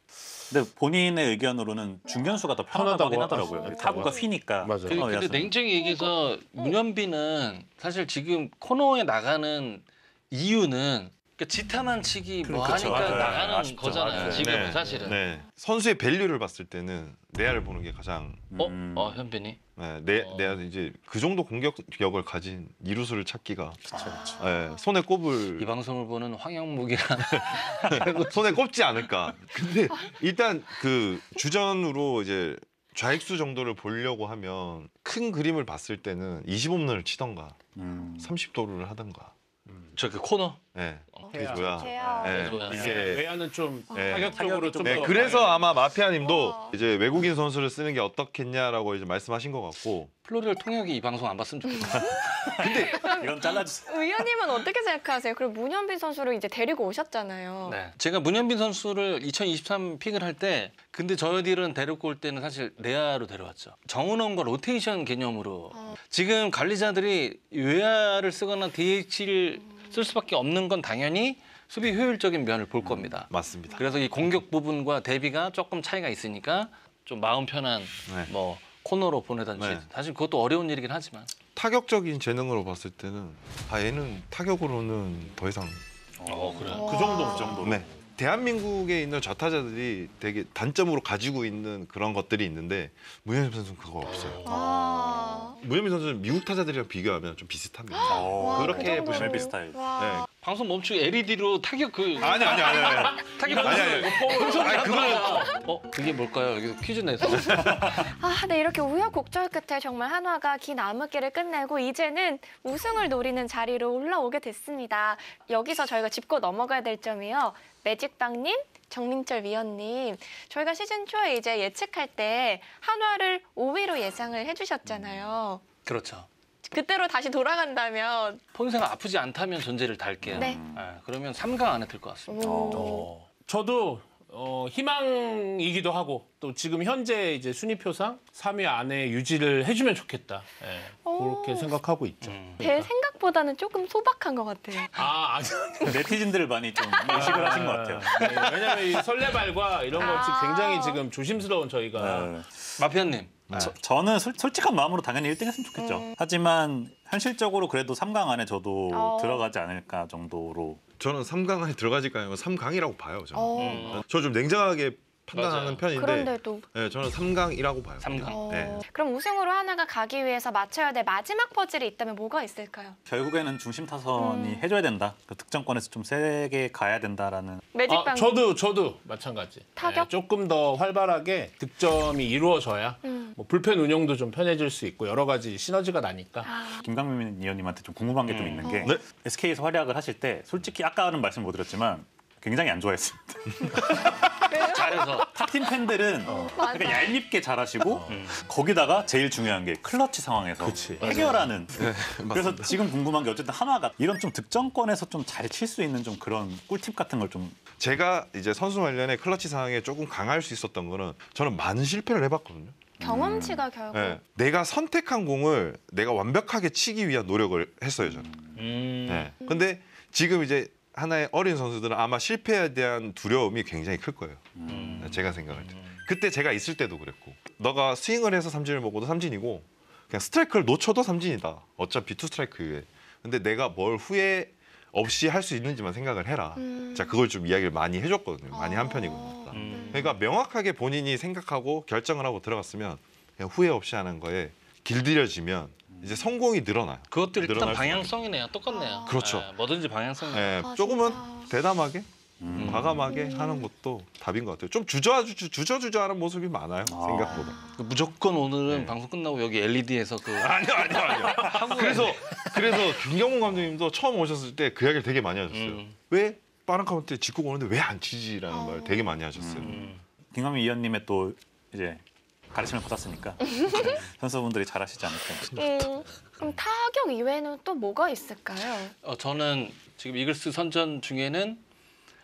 Speaker 3: 근데 본인의 의견으로는 중견수가 더 편하다고
Speaker 2: 편하다고
Speaker 3: 하더라고요.
Speaker 2: 하시더라고요.
Speaker 3: 타구가 휘니까.
Speaker 2: 맞아요.
Speaker 4: 근데
Speaker 3: 야수.
Speaker 4: 냉정히 얘기해서 문현빈은 사실 지금 코너에 나가는 이유는 그러니까 지타만 치기 뭐
Speaker 3: 그렇죠.
Speaker 4: 하니까
Speaker 3: 맞아요.
Speaker 4: 나가는
Speaker 3: 아쉽죠.
Speaker 4: 거잖아요.
Speaker 3: 맞아요.
Speaker 4: 지금은
Speaker 5: 네.
Speaker 4: 사실은.
Speaker 5: 네. 선수의 밸류를 봤을 때는 내야를 보는 게 가장
Speaker 4: 현빈이.
Speaker 5: 내야 이제 그 정도 공격력을 가진 이루수를 찾기가
Speaker 3: 그렇죠.
Speaker 5: 네, 손에 꼽을
Speaker 4: 이 방송을 보는 황영묵이라는
Speaker 5: 손에 꼽지 않을까. 근데 일단 그 주전으로 이제 좌익수 정도를 보려고 하면 큰 그림을 봤을 때는 20홈런을 치던가 30도루를 하던가.
Speaker 4: 저 그 코너.
Speaker 5: 네. 그게
Speaker 2: 해야.
Speaker 5: 줘야.
Speaker 1: 제야.
Speaker 5: 네.
Speaker 4: 줘야.
Speaker 5: 이게
Speaker 2: 외야는 좀
Speaker 5: 네.
Speaker 2: 타격적으로 좀
Speaker 3: 네,
Speaker 2: 더
Speaker 5: 그래서 아마 마피아님도
Speaker 1: 와.
Speaker 5: 이제 외국인 선수를 쓰는 게 어떻겠냐라고 이제 말씀하신 것 같고.
Speaker 4: 플로리얼 통역이 이 방송 안 봤으면 좋겠다.
Speaker 3: 이건 잘라주세요.
Speaker 1: 의원님은 어떻게 생각하세요? 그리고 문현빈 선수를 이제 데리고 오셨잖아요.
Speaker 4: 네. 제가 문현빈 선수를 2023 픽을 할 때 근데 저희들은 데리고 올 때는 사실 내야로 데려왔죠. 정은원과 로테이션 개념으로 지금 관리자들이 외야를 쓰거나 DH를 쓸 수밖에 없는 건 당연히 수비 효율적인 면을 볼 겁니다.
Speaker 5: 맞습니다.
Speaker 4: 그래서 이 공격 부분과 대비가 조금 차이가 있으니까 좀 마음 편한
Speaker 5: 네.
Speaker 4: 뭐 코너로 보내든지
Speaker 5: 네.
Speaker 4: 사실 그것도 어려운 일이긴 하지만
Speaker 5: 타격적인 재능으로 봤을 때는 얘는 타격으로는 더 이상
Speaker 4: 그래.
Speaker 2: 그 정도.
Speaker 3: 그 정도.
Speaker 5: 네. 대한민국에 있는 좌타자들이 되게 단점으로 가지고 있는 그런 것들이 있는데 문현빈 선수는 그거 없어요.
Speaker 1: 와.
Speaker 5: 문현빈 선수는 미국 타자들이랑 비교하면 좀 비슷합니다.
Speaker 1: 와,
Speaker 5: 그렇게
Speaker 1: 그 정도로.
Speaker 5: 보시면
Speaker 3: 멜비 스타일.
Speaker 1: 와.
Speaker 4: 방송 멈추고 LED로 타격 그
Speaker 5: 아니.
Speaker 4: 타격
Speaker 5: 아니.
Speaker 4: 그게 뭘까요? 여기 퀴즈 내서
Speaker 1: 아, 네, 이렇게 우여곡절 끝에 정말 한화가 긴 암흑기를 끝내고 이제는 우승을 노리는 자리로 올라오게 됐습니다. 여기서 저희가 짚고 넘어가야 될 점이요. 매직빵님, 정민철 위원님, 저희가 시즌 초에 이제 예측할 때 한화를 5위로 예상을 해주셨잖아요.
Speaker 4: 그렇죠.
Speaker 1: 그때로 다시 돌아간다면
Speaker 4: 폰세가 아프지 않다면 존재를 달게요.
Speaker 1: 네.
Speaker 4: 그러면 3강 안에 들 것 같습니다.
Speaker 2: 저도 희망이기도 하고 또 지금 현재 이제 순위표상 3위 안에 유지를 해주면 좋겠다. 예, 그렇게 생각하고 있죠.
Speaker 1: 제 생각보다는 조금 소박한 것 같아요.
Speaker 2: 아니.
Speaker 3: 네티즌들을 많이 좀 의식을 하신 것 같아요.
Speaker 2: 네, 왜냐면 이 설레발과 이런 것 굉장히 지금 조심스러운 저희가
Speaker 3: 네.
Speaker 4: 마피아님.
Speaker 3: 저는 솔직한 마음으로 당연히 1등 했으면 좋겠죠. 하지만 현실적으로 그래도 3강 안에 저도 들어가지 않을까 정도로.
Speaker 5: 저는 3강 안에 들어가질까 하면 3강이라고 봐요.
Speaker 1: 어,
Speaker 5: 저 좀 냉정하게 판단하는
Speaker 4: 맞아요.
Speaker 5: 편인데
Speaker 1: 그런데도.
Speaker 5: 네, 저는 3강이라고 봐요.
Speaker 4: 3강.
Speaker 5: 네.
Speaker 1: 그럼 우승으로 하나가 가기 위해서 맞춰야 될 마지막 퍼즐이 있다면 뭐가 있을까요?
Speaker 3: 결국에는 중심 타선이 해줘야 된다. 그 득점권에서 좀 세게 가야 된다라는.
Speaker 1: 매직빵.
Speaker 2: 저도 마찬가지.
Speaker 1: 타격?
Speaker 2: 네, 조금 더 활발하게 득점이 이루어져야 뭐 불펜 운영도 좀 편해질 수 있고 여러 가지 시너지가 나니까.
Speaker 3: 김강민 위원님한테 좀 궁금한 게 좀 있는 게
Speaker 5: 네?
Speaker 3: SK에서 활약을 하실 때 솔직히 아까는 말씀 못 드렸지만 굉장히 안 좋아했습니다.
Speaker 4: 잘해서
Speaker 3: 탑팀 팬들은
Speaker 1: 맞아.
Speaker 3: 약간 얄밉게 잘하시고 거기다가 제일 중요한 게 클러치 상황에서
Speaker 2: 그치.
Speaker 3: 해결하는. 그래서 지금 궁금한 게 어쨌든 한화가 이런 좀 득점권에서 좀 잘 칠 수 있는 좀 그런 꿀팁 같은 걸 좀.
Speaker 5: 제가 이제 선수 관련해 클러치 상황에 조금 강할 수 있었던 거는 저는 많은 실패를 해봤거든요.
Speaker 1: 경험치가 결국.
Speaker 5: 네. 내가 선택한 공을 내가 완벽하게 치기 위한 노력을 했어요, 저는. 네. 근데 지금 이제 하나의 어린 선수들은 아마 실패에 대한 두려움이 굉장히 클 거예요. 제가 생각할 때. 그때 제가 있을 때도 그랬고. 너가 스윙을 해서 삼진을 먹어도 삼진이고 그냥 스트라이크를 놓쳐도 삼진이다. 어차피 투 스트라이크 이후에. 근데 내가 뭘 후회 없이 할 수 있는지만 생각을 해라. 자, 그걸 좀 이야기를 많이 해줬거든요. 많이 한 편이거든요. 그러니까 명확하게 본인이 생각하고 결정을 하고 들어갔으면 그냥 후회 없이 하는 거에 길들여지면 이제 성공이 늘어나요.
Speaker 4: 그것도 일단
Speaker 5: 늘어날
Speaker 4: 방향성이네요. 똑같네요.
Speaker 5: 그렇죠.
Speaker 4: 뭐든지 방향성.
Speaker 5: 네,
Speaker 1: 아,
Speaker 5: 조금은
Speaker 1: 진짜.
Speaker 5: 대담하게 과감하게 하는 것도 답인 것 같아요. 좀 주저주저하는 모습이 많아요. 생각보다.
Speaker 4: 무조건 오늘은
Speaker 5: 네.
Speaker 4: 방송 끝나고 여기 LED에서 그
Speaker 5: 아니요. 그래서 김경문 감독님도 처음 오셨을 때 그 이야기를 되게 많이 하셨어요. 왜 빠른 카운트에 짚고 오는데 왜 안 치지라는 말 되게 많이 하셨어요.
Speaker 3: 김강민 위원님의 또 이제 가르침을 받았으니까 선수분들이 잘하시지 않을까.
Speaker 1: 그럼 타격 이외에는 또 뭐가 있을까요?
Speaker 4: 저는 지금 이글스 선전 중에는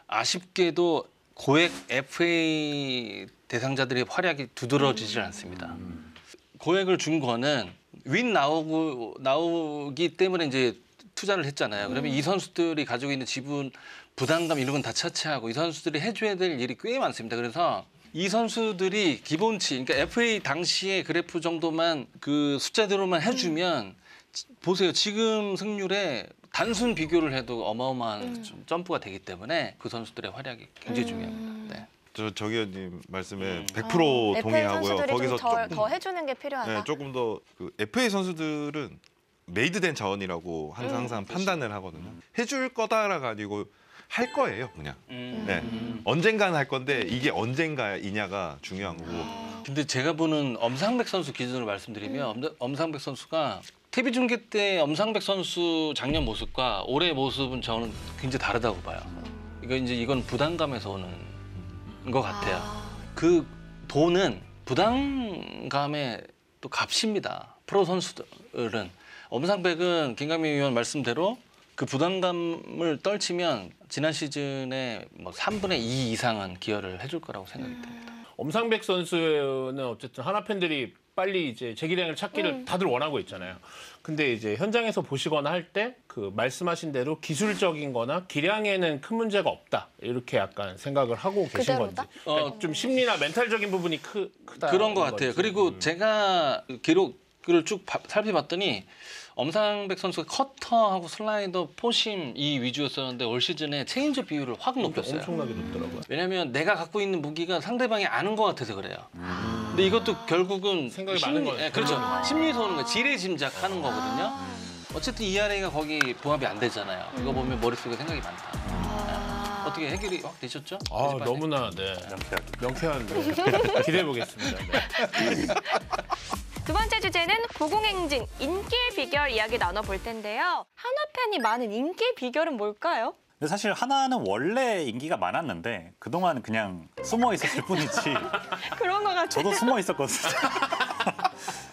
Speaker 4: 아쉽게도 고액 FA 대상자들의 활약이 두드러지질 않습니다. 고액을 준 거는 윈 나오기 때문에 이제 투자를 했잖아요. 그러면 이 선수들이 가지고 있는 지분 부담감 이런 건 다 차치하고 이 선수들이 해줘야 될 일이 꽤 많습니다. 그래서 이 선수들이 기본치, 그러니까 FA 당시의 그래프 정도만 그 숫자대로만 해주면 보세요. 지금 승률에 단순 비교를 해도 어마어마한 좀 점프가 되기 때문에 그 선수들의 활약이 굉장히 중요합니다. 네.
Speaker 5: 정 의원님 말씀에 100% 동의하고요.
Speaker 1: 선수들이
Speaker 5: 거기서
Speaker 1: 더 해주는 게 필요하다.
Speaker 5: 네, 조금 더 그 FA 선수들은 메이드된 자원이라고 항상 판단을 하거든요. 해줄 거다라가 아니고 할 거예요, 그냥. 네. 언젠가는 할 건데 이게 언젠가이냐가 중요한 거고.
Speaker 4: 근데 제가 보는 엄상백 선수 기준으로 말씀드리면 엄상백 선수가 TV 중계 때 엄상백 선수 작년 모습과 올해 모습은 저는 굉장히 다르다고 봐요. 이건 부담감에서 오는 것 같아요. 그 돈은 부담감의 또 값입니다. 프로 선수들은 엄상백은 김강민 의원 말씀대로 그 부담감을 떨치면 지난 시즌에 뭐 3분의 2 이상은 기여를 해줄 거라고 생각이 듭니다.
Speaker 2: 엄상백 선수는 어쨌든 하나 팬들이 빨리 이제 재기량을 찾기를 다들 원하고 있잖아요. 근데 이제 현장에서 보시거나 할 때 그 말씀하신 대로 기술적인거나 기량에는 큰 문제가 없다 이렇게 약간 생각을 하고 계신 건지 그러니까 좀 심리나 멘탈적인 부분이 크다
Speaker 4: 그런 것 같아요. 그리고 제가 기록을 쭉 살펴봤더니 엄상백 선수가 커터하고 슬라이더, 포심 이 위주였었는데 올 시즌에 체인지업 비율을 확 높였어요.
Speaker 2: 엄청나게 높더라고요.
Speaker 4: 왜냐하면 내가 갖고 있는 무기가 상대방이 아는 것 같아서 그래요. 근데 이것도 결국은
Speaker 2: 생각이 많은 거예요.
Speaker 4: 그렇죠. 심리에서 오는 거, 지레 짐작하는 거거든요. 어쨌든 ERA가 거기 부합이 안 되잖아요. 이거 보면 머릿속에 생각이 많다. 네. 어떻게 해결이 확 되셨죠?
Speaker 2: 아 너무나 네. 명쾌한데 기대해 보겠습니다. 네.
Speaker 1: 두 번째 주제는 고공행진, 인기의 비결 이야기 나눠볼 텐데요. 한화 팬이 많은 인기의 비결은 뭘까요?
Speaker 3: 근데 사실 하나는 원래 인기가 많았는데 그동안 그냥 숨어 있었을 뿐이지.
Speaker 1: 그런 것 같아요.
Speaker 3: 저도 숨어 있었거든요.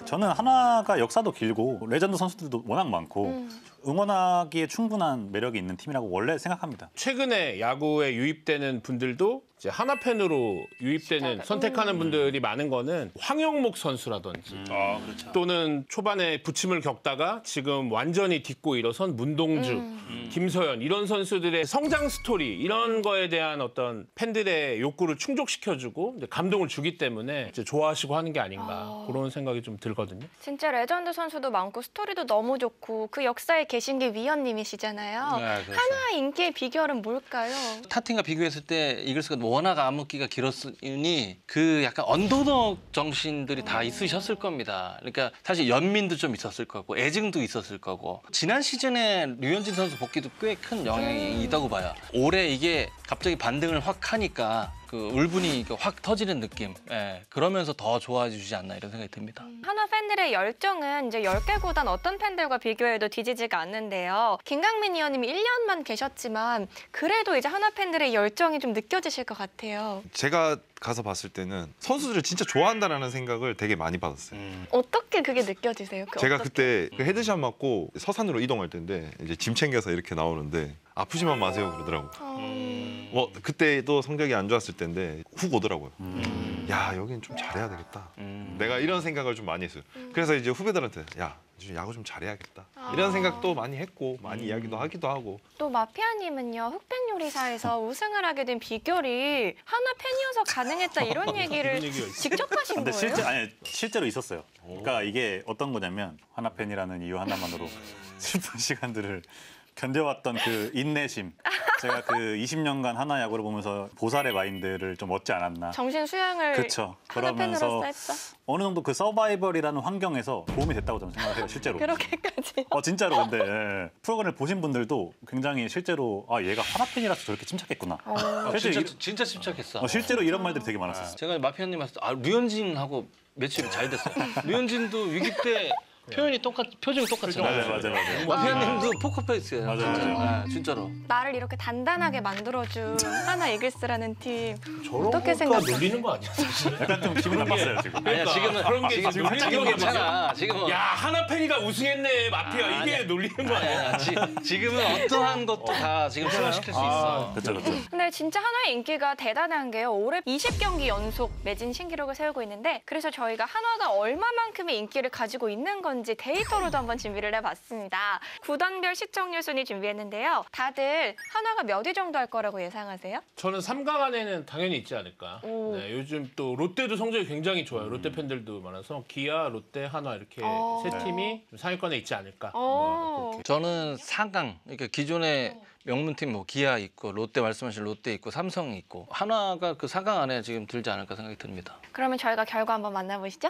Speaker 3: 저는 하나가 역사도 길고 레전드 선수들도 워낙 많고 응원하기에 충분한 매력이 있는 팀이라고 원래 생각합니다.
Speaker 2: 최근에 야구에 유입되는 분들도 이제 하나 팬으로 유입되는 선택하는 분들이 많은 거는 황영목 선수라든지
Speaker 4: 그렇죠.
Speaker 2: 또는 초반에 부침을 겪다가 지금 완전히 딛고 일어선 문동주, 김서현 이런 선수들의 성장 스토리 이런 거에 대한 어떤 팬들의 욕구를 충족시켜주고 이제 감동을 주기 때문에 이제 좋아하시고 하는 게 아닌가 그런 생각이 좀 들거든요.
Speaker 1: 진짜 레전드 선수도 많고 스토리도 너무 좋고 그 역사에 계신 게 위원님이시잖아요.
Speaker 4: 네, 그렇죠.
Speaker 1: 하나의 인기의 비결은 뭘까요?
Speaker 4: 타팀과 비교했을 때 이글스가 워낙 암흑기가 길었으니 그 약간 언더독 정신들이 다 있으셨을 겁니다. 그러니까 사실 연민도 좀 있었을 거고 애증도 있었을 거고 지난 시즌에 류현진 선수 복귀도 꽤 큰 영향이 있다고 봐요. 올해 이게 갑자기 반등을 확 하니까 그 울분이 확 터지는 느낌. 예, 그러면서 더 좋아해 주지 않나 이런 생각이 듭니다.
Speaker 1: 하나 팬들의 열정은 이제 10개 구단 어떤 팬들과 비교해도 뒤지지가 않는데요. 김강민 의원님이 1년만 계셨지만 그래도 이제 하나 팬들의 열정이 좀 느껴지실 것 같아요.
Speaker 5: 제가 가서 봤을 때는 선수들을 진짜 좋아한다라는 생각을 되게 많이 받았어요.
Speaker 1: 어떻게 그게 느껴지세요?
Speaker 5: 제가
Speaker 1: 어떻게?
Speaker 5: 그때 그 헤드샷 맞고 서산으로 이동할 때인데 이제 짐 챙겨서 이렇게 나오는데 아프지만 마세요 그러더라고요. 뭐 그때도 성적이 안 좋았을 때인데 훅 오더라고요. 야 여긴 좀 잘해야 되겠다. 내가 이런 생각을 좀 많이 했어요. 그래서 이제 후배들한테 야 이제 야구 좀 잘해야겠다. 이런 생각도 많이 했고 많이 이야기도 하기도 하고.
Speaker 1: 또 마피아님은요 흑백요리사에서 우승을 하게 된 비결이 하나 팬이어서 가능했다 이런 얘기를 직접 하신
Speaker 3: 근데
Speaker 1: 거예요?
Speaker 3: 실제로 있었어요. 그러니까 이게 어떤 거냐면 하나 팬이라는 이유 하나만으로 슬픈 시간들을 견뎌왔던 그 인내심. 제가 그 20년간 하나 야구를 보면서 보살의 마인드를 좀 얻지 않았나.
Speaker 1: 정신 수양을
Speaker 3: 그렇죠.
Speaker 1: 하나
Speaker 3: 그러면서
Speaker 1: 팬으로서 했어.
Speaker 3: 어느 정도 그 서바이벌이라는 환경에서 도움이 됐다고 저는 생각해요. 실제로.
Speaker 1: 그렇게까지.
Speaker 3: 진짜로 근데 프로그램을 보신 분들도 굉장히 실제로 얘가 하나 팬이라서 저렇게 침착했구나. 실제로
Speaker 4: 진짜 침착했어.
Speaker 3: 실제로 이런 말들이 되게 많았었어요.
Speaker 4: 제가 마피아님 왔을 때 류현진하고 매치업이 잘 됐어요. 류현진도 위기 때 표정이 똑같잖아요.
Speaker 3: 맞아요.
Speaker 4: 마피아님도 포커페이스예요.
Speaker 3: 맞아요.
Speaker 4: 진짜로.
Speaker 1: 나를 이렇게 단단하게 만들어준 하나 이글스라는 팀.
Speaker 2: 저런
Speaker 1: 어떻게
Speaker 2: 것과
Speaker 1: 생각해요?
Speaker 2: 놀리는 거 아니야 사실?
Speaker 3: 약간 좀 기분 나빴어요 지금.
Speaker 4: 아니야 지금은
Speaker 2: 그런 게
Speaker 4: 지금
Speaker 2: 지금
Speaker 4: 지금 괜찮아. 지금은
Speaker 2: 야 하나 팬이가 우승했네 마피아 이게
Speaker 4: 아니야.
Speaker 2: 놀리는 거 아니야?
Speaker 4: 지금은 어떠한 것도 다 지금 승화시킬 수 있어.
Speaker 3: 그렇죠.
Speaker 1: 근데 진짜 하나의 인기가 대단한 게요. 올해 20경기 연속 매진 신기록을 세우고 있는데 그래서 저희가 한화가 얼마만큼의 인기를 가지고 있는 건지 건지 데이터로도 한번 준비를 해봤습니다. 구단별 시청률 순위 준비했는데요. 다들 한화가 몇 위 정도 할 거라고 예상하세요?
Speaker 2: 저는 3강 안에는 당연히 있지 않을까.
Speaker 1: 오.
Speaker 2: 네, 요즘 또 롯데도 성적이 굉장히 좋아요. 롯데 팬들도 많아서 기아, 롯데, 한화 이렇게 세 팀이 좀 상위권에 있지 않을까. 뭐
Speaker 4: 저는 4강, 그러니까 기존의 명문팀 뭐 기아 있고 롯데 말씀하신 롯데 있고 삼성 있고 한화가 그 4강 안에 지금 들지 않을까 생각이 듭니다.
Speaker 1: 그러면 저희가 결과 한번 만나보시죠.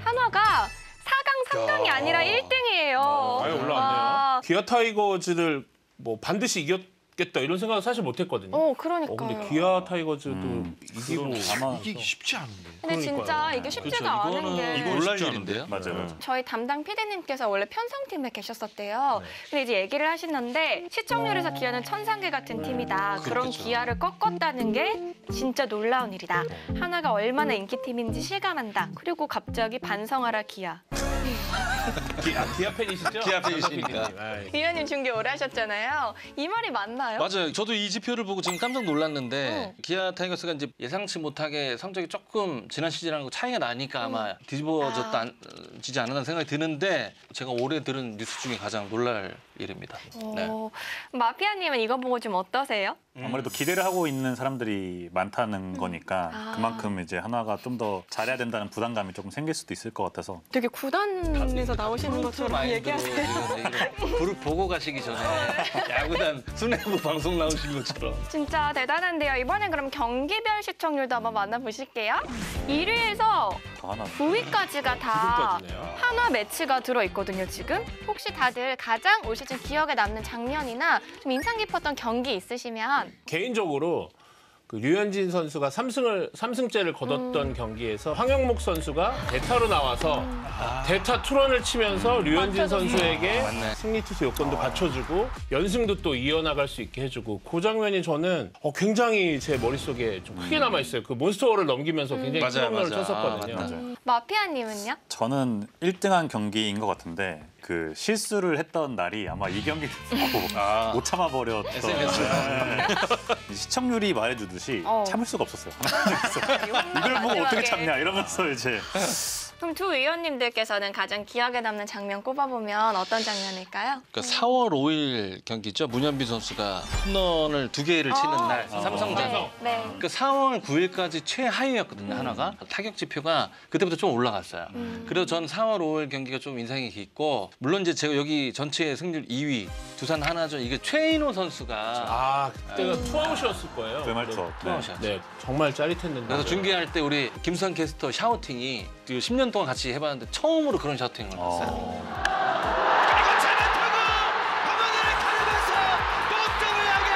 Speaker 1: 한화가 4강 3강이 아니라 1등이에요.
Speaker 2: 아예 올라왔네요. 기아 타이거즈를 뭐 반드시 이겼겠다 이런 생각은 사실 못했거든요.
Speaker 1: 그러니까요.
Speaker 2: 근데 기아 타이거즈도 이기고
Speaker 3: 아마
Speaker 5: 이게 쉽지 않은데.
Speaker 1: 근데 진짜 이게 쉽지가 않은 게
Speaker 4: 놀랄 일인데요.
Speaker 3: 맞아요.
Speaker 1: 저희 담당 PD님께서 원래 편성팀에 계셨었대요. 근데 이제 얘기를 하시는데 시청률에서 기아는 천상계 같은 팀이다. 그런
Speaker 4: 그렇겠죠.
Speaker 1: 기아를 꺾었다는 게 진짜 놀라운 일이다. 하나가 얼마나 인기팀인지 실감한다. 그리고 갑자기 반성하라 기아.
Speaker 2: 기아 팬이시죠?
Speaker 4: 기아 팬이시니까.
Speaker 1: 위원님 중계 오래 하셨잖아요. 이 말이 맞나요?
Speaker 4: 맞아요. 저도 이 지표를 보고 지금 깜짝 놀랐는데 기아 타이거스가 이제 예상치 못하게 성적이 조금 지난 시즌하고 차이가 나니까 아마 뒤집어지지 않았나 생각이 드는데 제가 올해 들은 뉴스 중에 가장 놀랄 일입니다. 네.
Speaker 1: 마피아님은 이거 보고 좀 어떠세요?
Speaker 3: 아무래도 기대를 하고 있는 사람들이 많다는 거니까 그만큼 이제 한화가 좀 더 잘해야 된다는 부담감이 조금 생길 수도 있을 것 같아서
Speaker 1: 되게 구단에서 나오시는 것처럼 얘기하세요.
Speaker 4: 그룹 보고 가시기 전에 야구단 수뇌부 방송 나오신 것처럼.
Speaker 1: 진짜 대단한데요. 이번엔 그럼 경기별 시청률도 한번 만나보실게요. 1위에서
Speaker 3: 더 하나
Speaker 1: 9위까지가 다
Speaker 2: 9위까지네요.
Speaker 1: 한화 매치가 들어있거든요, 지금. 혹시 다들 가장 올 시즌 기억에 남는 장면이나 좀 인상 깊었던 경기 있으시면
Speaker 2: 개인적으로 그 류현진 선수가 3승째를 거뒀던 경기에서 황영목 선수가 대타로 나와서 대타 투런을 치면서 류현진
Speaker 1: 맞춰줬어요.
Speaker 2: 선수에게
Speaker 4: 맞네.
Speaker 2: 승리 투수 요건도 갖춰주고 연승도 또 이어나갈 수 있게 해주고 그 장면이 저는 굉장히 제 머릿속에 좀 크게 남아있어요. 그 몬스터월을 넘기면서 굉장히 큰
Speaker 4: 맞아요,
Speaker 2: 홈런을
Speaker 4: 맞아요.
Speaker 2: 쳤었거든요.
Speaker 4: 맞아요.
Speaker 1: 마피아님은요?
Speaker 3: 저는 1등한 경기인 것 같은데 그 실수를 했던 날이 아마 이 경기 듣고 못 참아버렸던
Speaker 4: SNS.
Speaker 3: 네. 시청률이 말해주듯이 참을 수가 없었어요. 이걸 보고 어떻게
Speaker 1: 마지막에.
Speaker 3: 참냐 이러면서 이제
Speaker 1: 그럼 두 위원님들께서는 가장 기억에 남는 장면 꼽아보면 어떤 장면일까요?
Speaker 4: 그러니까 4월 5일 경기죠. 문현비 선수가 홈런을 2개를 치는 날 삼성전.
Speaker 1: 네.
Speaker 4: 그러니까 4월 9일까지 최하위였거든요. 하나가 타격 지표가 그때부터 좀 올라갔어요. 그래서 저는 4월 5일 경기가 좀 인상이 깊고 물론 이제 제가 여기 전체 승률 2위 두산 하나전 이게 최인호 선수가
Speaker 2: 그때가 투아웃이었을 거예요.
Speaker 3: 그 투아웃.
Speaker 4: 투아웃이었죠.
Speaker 2: 네, 정말 짜릿했는데.
Speaker 4: 그래서 중계할 때 우리 김수환 캐스터 샤우팅이 10년 동안 같이 해봤는데 처음으로 그런 샤우팅을 했어요.
Speaker 6: 그리고 잘했다고浜田를 가르면서 동점을 향해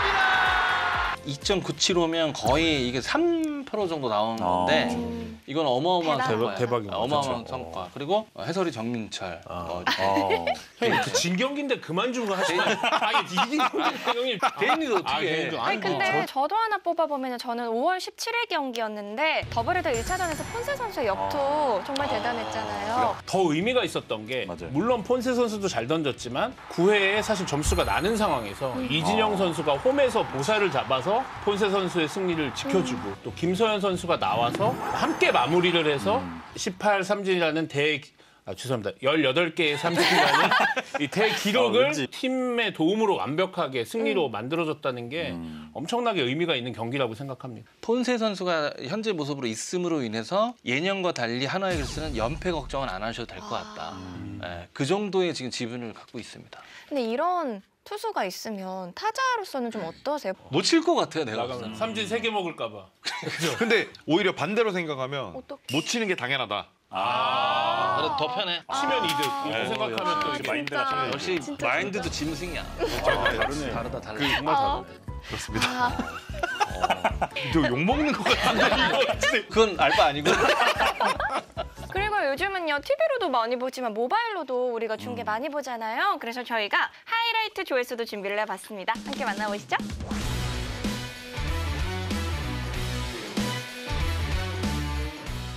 Speaker 6: 넘어갑니다.
Speaker 4: 2.975면 거의 이게 3% 정도 나오는데 이건 어마어마한
Speaker 1: 대박.
Speaker 4: 성과예요.
Speaker 2: 대박인 거죠.
Speaker 4: 어마어마한
Speaker 2: 그렇죠.
Speaker 4: 성과. 그리고 해설이 정민철.
Speaker 2: 형님 진 경기인데 그만 좀 하시면 이긴 경기인데 형님
Speaker 4: 대인이도 어떻게 해.
Speaker 2: 개인도
Speaker 1: 아니 근데 저도 하나 뽑아보면 저는 5월 17일 경기였는데 더블헤더 1차전에서 폰세 선수의 역투 정말 대단했잖아요.
Speaker 2: 더 의미가 있었던 게
Speaker 3: 맞아요.
Speaker 2: 물론 폰세 선수도 잘 던졌지만 9회에 사실 점수가 나는 상황에서 이진영 선수가 홈에서 보살을 잡아서 폰세 선수의 승리를 지켜주고 또 김서현 선수가 나와서 함께 마무리를 해서 18 삼진이라는 죄송합니다. 18개의 삼진이라는 이 대기록을
Speaker 3: 왠지.
Speaker 2: 팀의 도움으로 완벽하게 승리로 만들어줬다는 게 엄청나게 의미가 있는 경기라고 생각합니다.
Speaker 4: 폰세 선수가 현재 모습으로 있음으로 인해서 예년과 달리 하나의 글쓰는 연패 걱정은 안 하셔도 될 것 같다. 예, 그 정도의 지금 지분을 갖고 있습니다.
Speaker 1: 근데 이런 투수가 있으면 타자로서는 좀 어떠세요?
Speaker 4: 못 칠 것 같아요, 내가.
Speaker 2: 나가면 삼진 3개 먹을까 봐.
Speaker 5: 근데 오히려 반대로 생각하면
Speaker 1: 어떡해.
Speaker 5: 못 치는 게 당연하다.
Speaker 4: 그래도 더 편해.
Speaker 2: 치면 이득. 이렇게 생각하면 또 이게
Speaker 3: 마인드가
Speaker 1: 진짜.
Speaker 3: 참
Speaker 4: 역시
Speaker 1: 진짜
Speaker 4: 마인드도 짐승이야.
Speaker 3: 다르네.
Speaker 4: 다르다, 달라.
Speaker 2: 정말 다르네.
Speaker 3: 그렇습니다.
Speaker 5: 저 욕먹는 것 같은데 이거.
Speaker 4: 그건 알바 아니고.
Speaker 1: 그리고 요즘은요 TV로도 많이 보지만 모바일로도 우리가 중계 많이 보잖아요. 그래서 저희가 하이라이트 조회수도 준비를 해봤습니다. 함께 만나보시죠.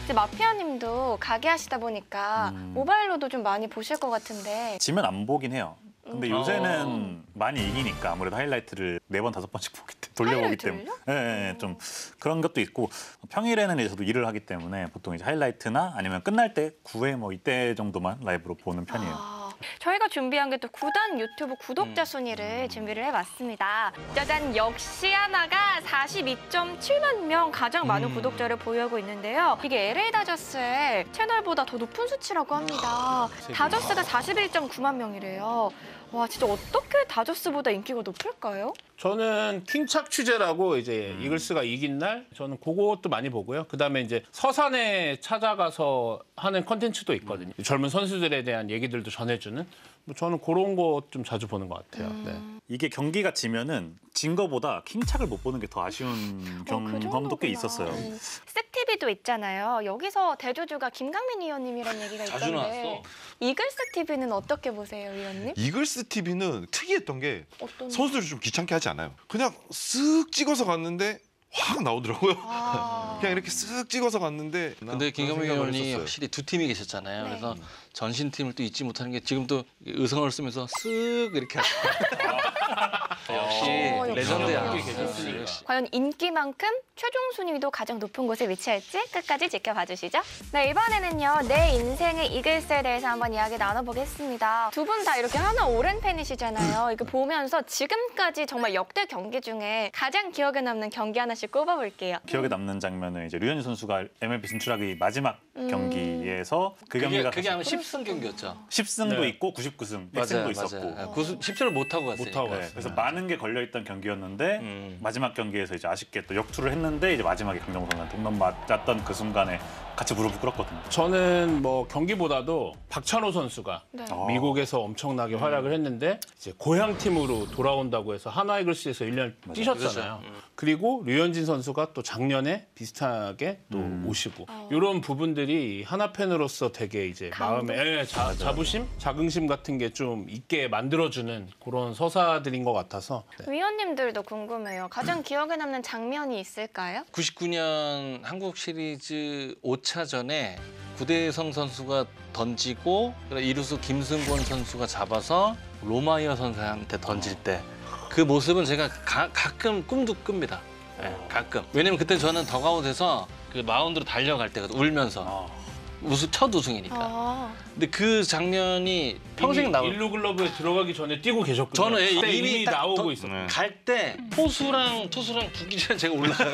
Speaker 1: 이제 마피아님도 가게 하시다 보니까 모바일로도 좀 많이 보실 것 같은데
Speaker 3: 지면 안 보긴 해요. 근데 요새는 많이 이기니까 아무래도 하이라이트를 4번, 5번씩 돌려보기 때문에 좀 그런 것도 있고 평일에는 이제 저도 일을 하기 때문에 보통 이제 하이라이트나 아니면 끝날 때 9회 뭐 이때 정도만 라이브로 보는 편이에요.
Speaker 1: 저희가 준비한 게 또 구단 유튜브 구독자 순위를 준비를 해봤습니다. 짜잔, 역시 하나가 42.7만 명 가장 많은 구독자를 보유하고 있는데요. 이게 LA 다저스의 채널보다 더 높은 수치라고 합니다. 다저스가 41.9만 명이래요. 와, 진짜 어떻게 다저스보다 인기가 높을까요?
Speaker 2: 저는 킹착 취재라고 이제 이글스가 이긴 날 저는 그것도 많이 보고요. 그다음에 이제 서산에 찾아가서 하는 컨텐츠도 있거든요. 젊은 선수들에 대한 얘기들도 전해주는 뭐 저는 그런 거 좀 자주 보는 것 같아요. 네.
Speaker 3: 이게 경기가 지면은 진 거보다 킹착을 못 보는 게 더 아쉬운 경험도 꽤 있었어요.
Speaker 1: 쓱TV도 있잖아요. 여기서 대주주가 김강민 위원님이라는 얘기가
Speaker 4: 자주
Speaker 1: 있던데
Speaker 4: 나왔어.
Speaker 1: 이글스 TV는 어떻게 보세요, 위원님?
Speaker 5: 이글스 TV는 특이했던 게
Speaker 1: 어떤
Speaker 5: 선수들이 좀 귀찮게 하지 않아요. 그냥 쓱 찍어서 갔는데 확 나오더라고요. 그냥 이렇게 쓱 찍어서 갔는데.
Speaker 4: 근데 김강민 의원이 확실히 두 팀이 계셨잖아요.
Speaker 1: 네.
Speaker 4: 그래서 전신팀을 또 잊지 못하는 게 지금 또 의성어를 쓰면서 쓱 이렇게 역시
Speaker 1: 역시.
Speaker 4: 레전드야.
Speaker 2: 여기 계셨으니까.
Speaker 1: 과연 인기만큼 최종 순위도 가장 높은 곳에 위치할지 끝까지 지켜봐 주시죠. 네, 이번에는요. 내 인생의 이글스에 대해서 한번 이야기 나눠보겠습니다. 두 분 다 이렇게 하나 오랜 팬이시잖아요. 이거 보면서 지금까지 정말 역대 경기 중에 가장 기억에 남는 경기 하나씩 꼽아볼게요.
Speaker 3: 기억에 남는 장면은 이제 류현진 선수가 MLB 진출하기 마지막 경기에서 그 경기가
Speaker 4: 그게 아마 10승 경기였죠.
Speaker 3: 10승도
Speaker 2: 네.
Speaker 3: 있고 99승, 100승도 있었고.
Speaker 4: 맞아요. 10승을 못 하고 갔어요.
Speaker 2: 못 하고
Speaker 3: 네,
Speaker 2: 갔어요.
Speaker 3: 그래서 많은 게 걸려있던 경기였는데 마지막 경기에서 이제 아쉽게 또 역투를 했는데 이제 마지막에 강정호 선수한테 홈런 맞았던 그 순간에 같이 무릎을 꿇었거든요.
Speaker 2: 저는 뭐 경기보다도 박찬호 선수가
Speaker 1: 네.
Speaker 2: 미국에서 엄청나게 활약을 했는데 이제 고향 팀으로 돌아온다고 해서 한화 이글스에서 1년 뛰셨잖아요. 그리고 류현진 선수가 또 작년에 비슷하게 또 오시고 이런 부분들이 한화 팬으로서 되게 이제
Speaker 1: 감동?
Speaker 2: 마음에 자부심, 자긍심 같은 게 좀 있게 만들어주는 그런 서사들인 것 같아서. 네.
Speaker 1: 위원님들도 궁금해요. 가장 기억에 남는 장면이 있을까요?
Speaker 4: 99년 한국 시리즈 5차전에 구대성 선수가 던지고 이루수 김승권 선수가 잡아서 로마이어 선수한테 던질 때 그 모습은 제가 가끔 꿈도 꿉니다. 네, 가끔. 왜냐면 그때 저는 더가웃에서 그 마운드로 달려갈 때거든 울면서 첫 우승이니까. 근데 그 장면이 평생 나올.
Speaker 2: 일루 글러브에 들어가기 전에 뛰고 계셨거든요.
Speaker 4: 저는
Speaker 2: 그때
Speaker 4: 이미 딱
Speaker 2: 나오고 있었어요.
Speaker 4: 갈 때 포수랑 투수랑 붙기 전에 제가 올라가요.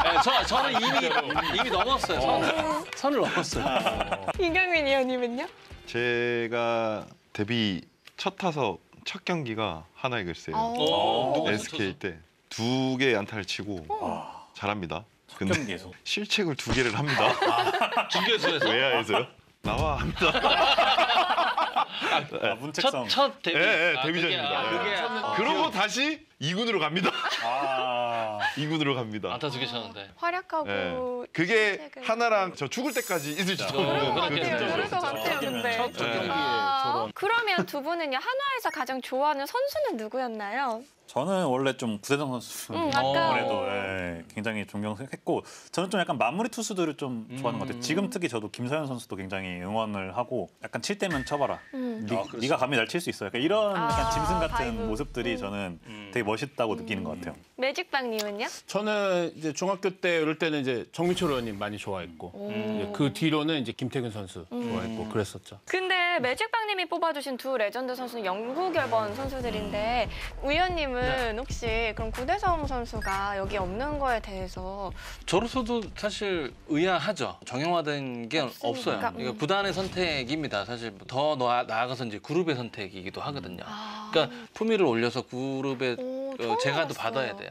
Speaker 4: 네, 저는 이미 넘었어요. 선을 넘었어요.
Speaker 1: 김강민 위원님은요?
Speaker 5: 제가 데뷔 첫 타석 첫 경기가 하나 이글스예요.
Speaker 4: 누구
Speaker 5: SK 때 2개의 안타를 치고 잘합니다. 근데
Speaker 3: 경기에서.
Speaker 5: 실책을 2개를 합니다.
Speaker 4: 중계수에서
Speaker 5: 외야에서요? 나와 합니다.
Speaker 3: 문책성.
Speaker 4: 첫 데뷔.
Speaker 5: 예,
Speaker 4: 아,
Speaker 5: 데뷔전입니다.
Speaker 4: 그게,
Speaker 5: 예.
Speaker 4: 아,
Speaker 5: 그러고 다시 2군으로 갑니다.
Speaker 3: 아.
Speaker 5: 2군으로 갑니다.
Speaker 4: 안타 2개 쳤는데.
Speaker 1: 활약하고
Speaker 5: 예. 그게
Speaker 1: 실책을.
Speaker 5: 하나랑 저 죽을 때까지 있을지도
Speaker 1: 그럴 것
Speaker 5: 모르는
Speaker 1: 같아요.
Speaker 5: 그
Speaker 1: 그럴 것
Speaker 5: 진짜로.
Speaker 1: 같아요. 근데.
Speaker 2: 첫 경기에 저런.
Speaker 1: 그러면 두 분은요 한화에서 가장 좋아하는 선수는 누구였나요?
Speaker 3: 저는 원래 좀 구대성 선수
Speaker 1: 아까
Speaker 3: 아무래도 굉장히 존경했고 저는 좀 약간 마무리 투수들을 좀 좋아하는 것 같아요. 지금 특히 저도 김서현 선수도 굉장히 응원을 하고 약간 칠 때면 쳐봐라. 네가 감히 날 칠 수 있어. 약간 이런 약간 짐승 같은
Speaker 1: 바이브.
Speaker 3: 모습들이 저는 되게 멋있다고 느끼는 것 같아요.
Speaker 1: 매직방님은요?
Speaker 2: 저는 이제 중학교 때 이럴 때는 이제 정민철 의원님 많이 좋아했고 이제 그 뒤로는 이제 김태균 선수 좋아했고 그랬었죠.
Speaker 1: 근데 매직방님이 뽑아주신 두 레전드 선수는 영구 결번 선수들인데 위원님은 혹시 그럼 구대성 선수가 여기 없는 거에 대해서
Speaker 4: 저로서도 사실 의아하죠. 정형화된 게 없어요.
Speaker 1: 그러니까,
Speaker 4: 그러니까 구단의 선택입니다. 사실 더 나아가서 이제 그룹의 선택이기도 하거든요. 그러니까 품위를 올려서 그룹에
Speaker 1: 처음
Speaker 4: 제가 또
Speaker 1: 알았어요.
Speaker 4: 받아야 돼요.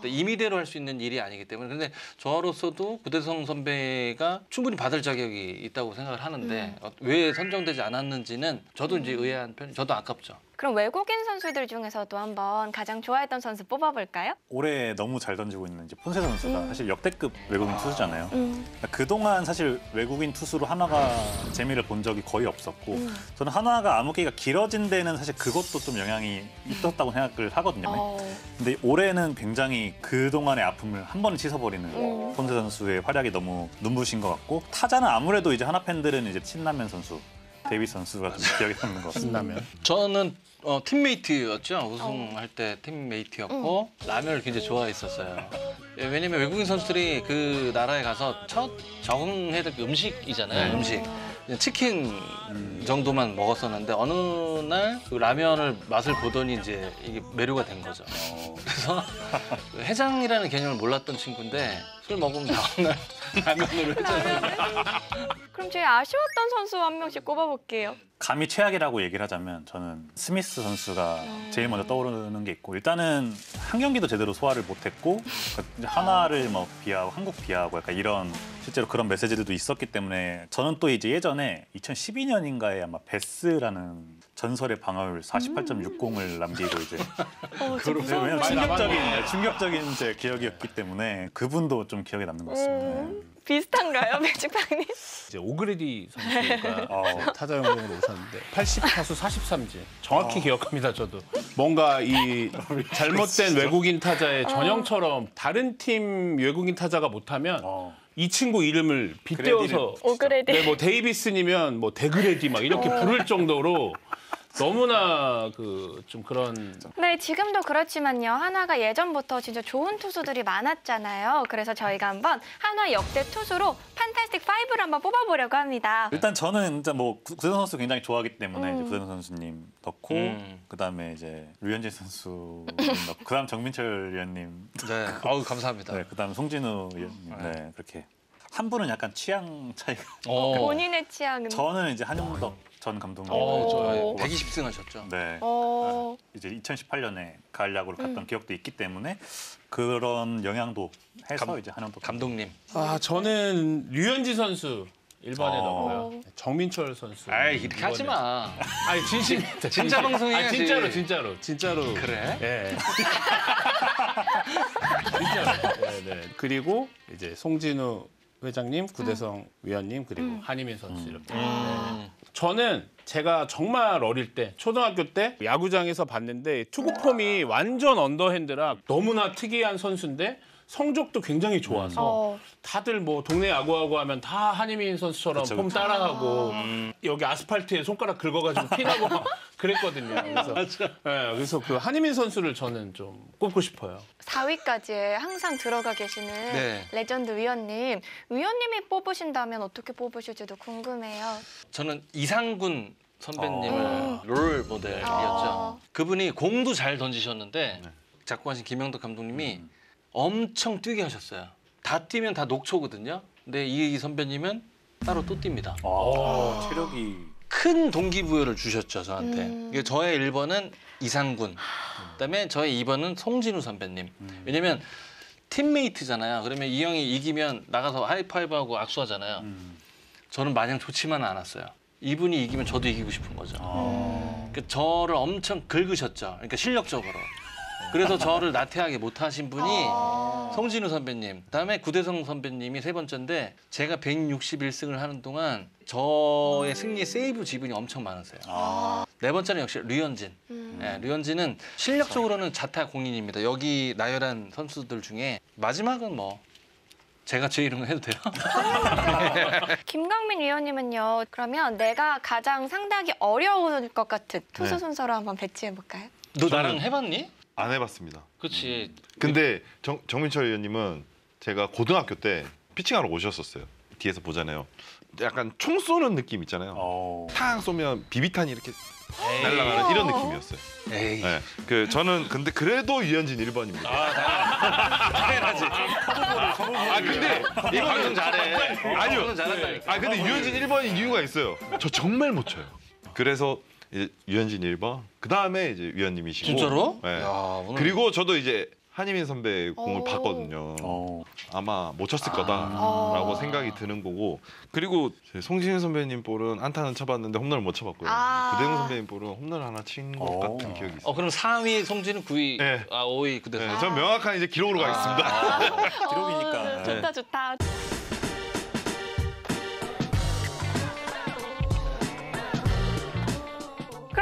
Speaker 4: 임의대로 할 수 있는 일이 아니기 때문에 근데 저로서도 구대성 선배가 충분히 받을 자격이 있다고 생각을 하는데 왜 선정되지 않았는지는 저도 이제 의아한 편, 저도 아깝죠.
Speaker 1: 그럼 외국인 선수들 중에서도 한번 가장 좋아했던 선수 뽑아볼까요?
Speaker 3: 올해 너무 잘 던지고 있는 이제 폰세 선수가 사실 역대급 외국인 투수잖아요. 그러니까 그동안 사실 외국인 투수로 한화가 재미를 본 적이 거의 없었고 저는 한화가 암흑기가 길어진 데는 사실 그것도 좀 영향이 있었다고 생각을 하거든요. 근데 올해는 굉장히 그동안의 아픔을 한 번에 씻어버리는 폰세 선수의 활약이 너무 눈부신 것 같고 타자는 아무래도 이제 한화 팬들은 이제 신라면 선수 데이비스 선수가 좀 기억에 남는 것 같습니다.
Speaker 2: 신라면.
Speaker 4: 저는 팀메이트였죠. 우승할 때 팀메이트였고 라면을 굉장히 좋아했었어요. 예, 왜냐면 외국인 선수들이 그 나라에 가서 첫 적응해야 될 음식이잖아요. 음식. 치킨 정도만 먹었었는데 어느 날 그 라면을 맛을 보더니 이제 이게 매료가 된 거죠. 그래서 해장이라는 개념을 몰랐던 친구인데 술 먹으면 다음날 라면으로 해장을.
Speaker 1: 그럼 제일 아쉬웠던 선수 한 명씩 꼽아볼게요.
Speaker 3: 감히 최악이라고 얘기를 하자면 저는 스미스 선수가 제일 먼저 떠오르는 게 있고 일단은 한 경기도 제대로 소화를 못했고 하나를 뭐 비하하고 한국 비하하고 약간 이런 실제로 그런 메시지들도 있었기 때문에 저는 또 이제 예전에 2012년인가에 아마 베스라는 전설의 방어율 48.60을 남기고 이제 왜냐면 충격적인 제 기억이었기 때문에 그분도 좀 기억에 남는 것 같습니다.
Speaker 1: 비슷한가요, 매직방님?
Speaker 2: 이제 오그레디 선수가 타자 영웅으로 오셨는데 80타수 43진 정확히 기억합니다. 저도 뭔가 이 잘못된 외국인 타자의 전형처럼 다른 팀 외국인 타자가 못하면 이 친구 이름을 빗대어서
Speaker 1: 오그레디.
Speaker 2: 네, 뭐 데이비슨이면 뭐 데그레디 막 이렇게 부를 정도로 너무나 좀 그런.
Speaker 1: 네, 지금도 그렇지만요. 한화가 예전부터 진짜 좋은 투수들이 많았잖아요. 그래서 저희가 한번 한화 역대 투수로 판타스틱 5를 한번 뽑아보려고 합니다.
Speaker 3: 일단 저는 진짜 뭐 구대성 선수 굉장히 좋아하기 때문에 이제 구대성 선수님 넣고 그다음에 이제 류현진 선수 넣고 그다음 정민철 위원님
Speaker 4: 네, 아우 감사합니다.
Speaker 3: 네, 그다음 송진우 위원님 네, 그렇게 한 분은 약간 취향 차이가
Speaker 1: 본인의 취향은?
Speaker 3: 저는 이제 한용덕 전 감독님
Speaker 4: 좋아요. 120승 하셨죠.
Speaker 3: 네. 이제 2018년에 가을 야구를 갔던 기억도 있기 때문에 그런 영향도 해서 이제 한용덕
Speaker 4: 감독님.
Speaker 2: 저는 류현진 선수 1번에 넣고요. 정민철 선수.
Speaker 4: 아이 이렇게 하지 마.
Speaker 2: 아니 진심입니다.
Speaker 4: 진짜 방송해야지.
Speaker 2: 진짜로.
Speaker 4: 그래?
Speaker 2: 예. 진짜로. 네. 그리고 이제 송진우 회장님, 구대성 위원님 그리고 한희민 선수 이렇게. 네. 저는 제가 정말 어릴 때 초등학교 때 야구장에서 봤는데 투구 폼이 완전 언더핸드라 너무나 특이한 선수인데 성적도 굉장히 좋아서 다들 뭐 동네 야구하고 하면 다 한희민 선수처럼 폼 따라하고 여기 아스팔트에 손가락 긁어가지고 피나고 막 그랬거든요. 그래서 그 한희민 선수를 저는 좀 꼽고 싶어요.
Speaker 1: 4위까지 항상 들어가 계시는
Speaker 4: 네.
Speaker 1: 레전드 위원님. 위원님이 뽑으신다면 어떻게 뽑으실지도 궁금해요.
Speaker 4: 저는 이상군 선배님을 롤 모델이었죠. 그분이 공도 잘 던지셨는데 작고하신 김영덕 감독님이 엄청 뛰게 하셨어요. 다 뛰면 다 녹초거든요. 근데 이 선배님은 따로 또 뜁니다.
Speaker 3: 체력이
Speaker 4: 큰 동기부여를 주셨죠, 저한테. 이게 저의 1번은 이상군, 그다음에 저의 2번은 송진우 선배님. 왜냐면 팀메이트잖아요. 그러면 이 형이 이기면 나가서 하이파이브하고 악수하잖아요. 저는 마냥 좋지만은 않았어요. 이분이 이기면 저도 이기고 싶은 거죠. 그러니까 저를 엄청 긁으셨죠. 그러니까 실력적으로. 그래서 저를 나태하게 못하신 분이 송진우 선배님, 그다음에 구대성 선배님이 세 번째인데 제가 161승을 하는 동안 저의 승리 세이브 지분이 엄청 많으세요. 네 번째는 역시 류현진. 네, 류현진은 실력적으로는 자타 공인입니다. 여기 나열한 선수들 중에 마지막은 뭐 제가 제 이름을 해도 돼요?
Speaker 1: 김강민 위원님은요. 그러면 내가 가장 상대하기 어려울 것 같은 투수 순서로 한번 배치해볼까요?
Speaker 4: 너 나랑 해봤니?
Speaker 5: 안 해봤습니다.
Speaker 4: 그렇지.
Speaker 5: 근데 정민철 의원님은 제가 고등학교 때 피칭하러 오셨었어요. 뒤에서 보잖아요. 약간 총 쏘는 느낌 있잖아요. 탕 쏘면 비비탄이 이렇게 날아가는 이런 느낌이었어요.
Speaker 4: 에이.
Speaker 5: 네. 저는 근데 그래도 유현진 1번입니다.
Speaker 4: 당연하지.
Speaker 5: 근데
Speaker 4: 이 방송 잘해.
Speaker 5: 아니요.
Speaker 4: 방송 잘한다니까.
Speaker 5: 근데 유현진 1번인 이유가 있어요. 저 정말 못 쳐요. 그래서 이제 유현진 1번, 그 다음에 이제 위원님이시고.
Speaker 4: 진짜로?
Speaker 5: 네.
Speaker 4: 야, 오늘...
Speaker 5: 그리고 저도 이제 한희민 선배 공을 봤거든요. 아마 못 쳤을 거다라고 생각이 드는 거고. 그리고 송진우 선배님 볼은 안타는 쳐봤는데 홈런을 못 쳐봤고요. 구대웅 선배님 볼은 홈런 하나 친 것 같은 기억이 있어요.
Speaker 4: 그럼 4위 송진우, 9위,
Speaker 5: 네.
Speaker 4: 5위 구대성.
Speaker 5: 네, 전 명확한 이제 기록으로 가겠습니다.
Speaker 3: 기록이니까.
Speaker 1: 좋다.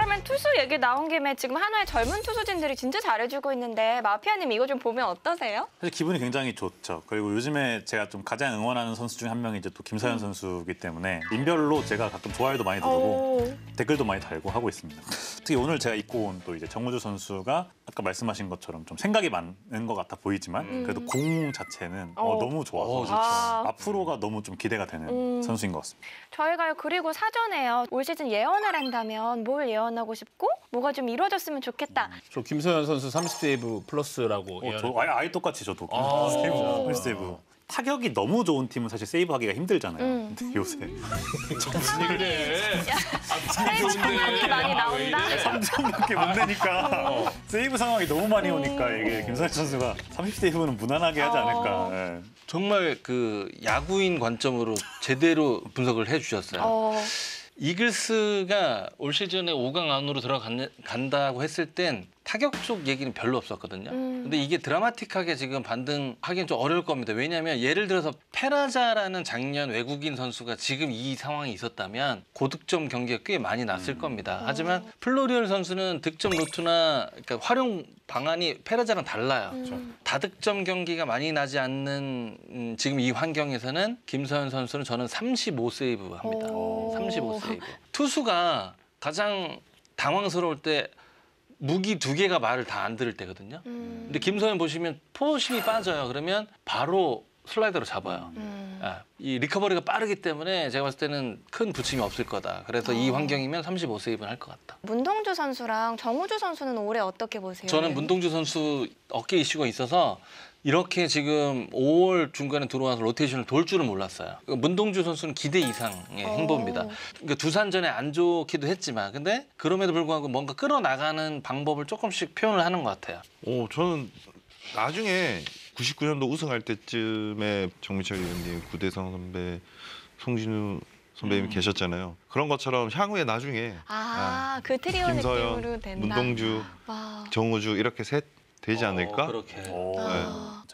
Speaker 1: 그러면 투수 얘기 나온 김에 지금 한화의 젊은 투수진들이 진짜 잘해주고 있는데 마피아님 이거 좀 보면 어떠세요?
Speaker 3: 사실 기분이 굉장히 좋죠. 그리고 요즘에 제가 좀 가장 응원하는 선수 중에 한 명이 이제 또 김서현 선수이기 때문에 인별로 제가 가끔 좋아요도 많이 누르고 댓글도 많이 달고 하고 있습니다. 특히 오늘 제가 입고 온 또 이제 정우주 선수가 아까 말씀하신 것처럼 좀 생각이 많은 것 같아 보이지만 그래도 공 자체는 너무 좋아서 앞으로가 너무 좀 기대가 되는 선수인 것 같습니다.
Speaker 1: 저희가요 그리고 사전에요 올 시즌 예언을 한다면 뭘 예언하고 싶고 뭐가 좀 이루어졌으면 좋겠다.
Speaker 2: 저 김서현 선수 30세이브 플러스라고.
Speaker 3: 저 아예 똑같이 저도
Speaker 2: 진짜.
Speaker 3: 세이브. 타격이 너무 좋은 팀은 사실 세이브하기가 힘들잖아요. 근데 요새
Speaker 2: 무슨 얘기를 해?
Speaker 1: 세이브 상황이 많이 나온다.
Speaker 3: 3점밖에 못 내니까 세이브 상황이 너무 많이 오니까 이게 김서현 선수가 30세이브는 무난하게 하지 않을까. 예.
Speaker 4: 정말 그 야구인 관점으로 제대로 분석을 해주셨어요. 이글스가 올 시즌에 5강 안으로 들어간다고 했을 땐 타격 쪽 얘기는 별로 없었거든요. 근데 이게 드라마틱하게 지금 반등하기는 좀 어려울 겁니다. 왜냐하면 예를 들어서 페라자라는 작년 외국인 선수가 지금 이 상황이 있었다면 고득점 경기가 꽤 많이 났을 겁니다. 하지만 플로리얼 선수는 득점 루트나 그러니까 활용 방안이 페라자랑 달라요. 다득점 경기가 많이 나지 않는 지금 이 환경에서는 김서현 선수는 저는 35세이브 합니다. 35세이브. 투수가 가장 당황스러울 때 무기 2개가 말을 다 안 들을 때거든요. 근데 김서현 보시면 포심이 빠져요. 그러면 바로 슬라이더로 잡아요. 이 리커버리가 빠르기 때문에 제가 봤을 때는 큰 부침이 없을 거다. 그래서 이 환경이면 35세이브는 할 것 같다.
Speaker 1: 문동주 선수랑 정우주 선수는 올해 어떻게 보세요?
Speaker 4: 저는 문동주 선수 어깨 이슈가 있어서 이렇게 지금 5월 중간에 들어와서 로테이션을 돌 줄은 몰랐어요. 문동주 선수는 기대 이상의 행보입니다. 그러니까 두산전에 안 좋기도 했지만 근데 그럼에도 불구하고 뭔가 끌어나가는 방법을 조금씩 표현을 하는 것 같아요.
Speaker 5: 저는 나중에 99년도 우승할 때쯤에 정민철 위원님, 구대성 선배, 송진우 선배님이 계셨잖아요. 그런 것처럼 향후에 나중에
Speaker 1: 그 트리오 느낌으로
Speaker 5: 김서현,
Speaker 1: 된다.
Speaker 5: 문동주, 정우주 이렇게 셋 되지 않을까?
Speaker 4: 그렇게.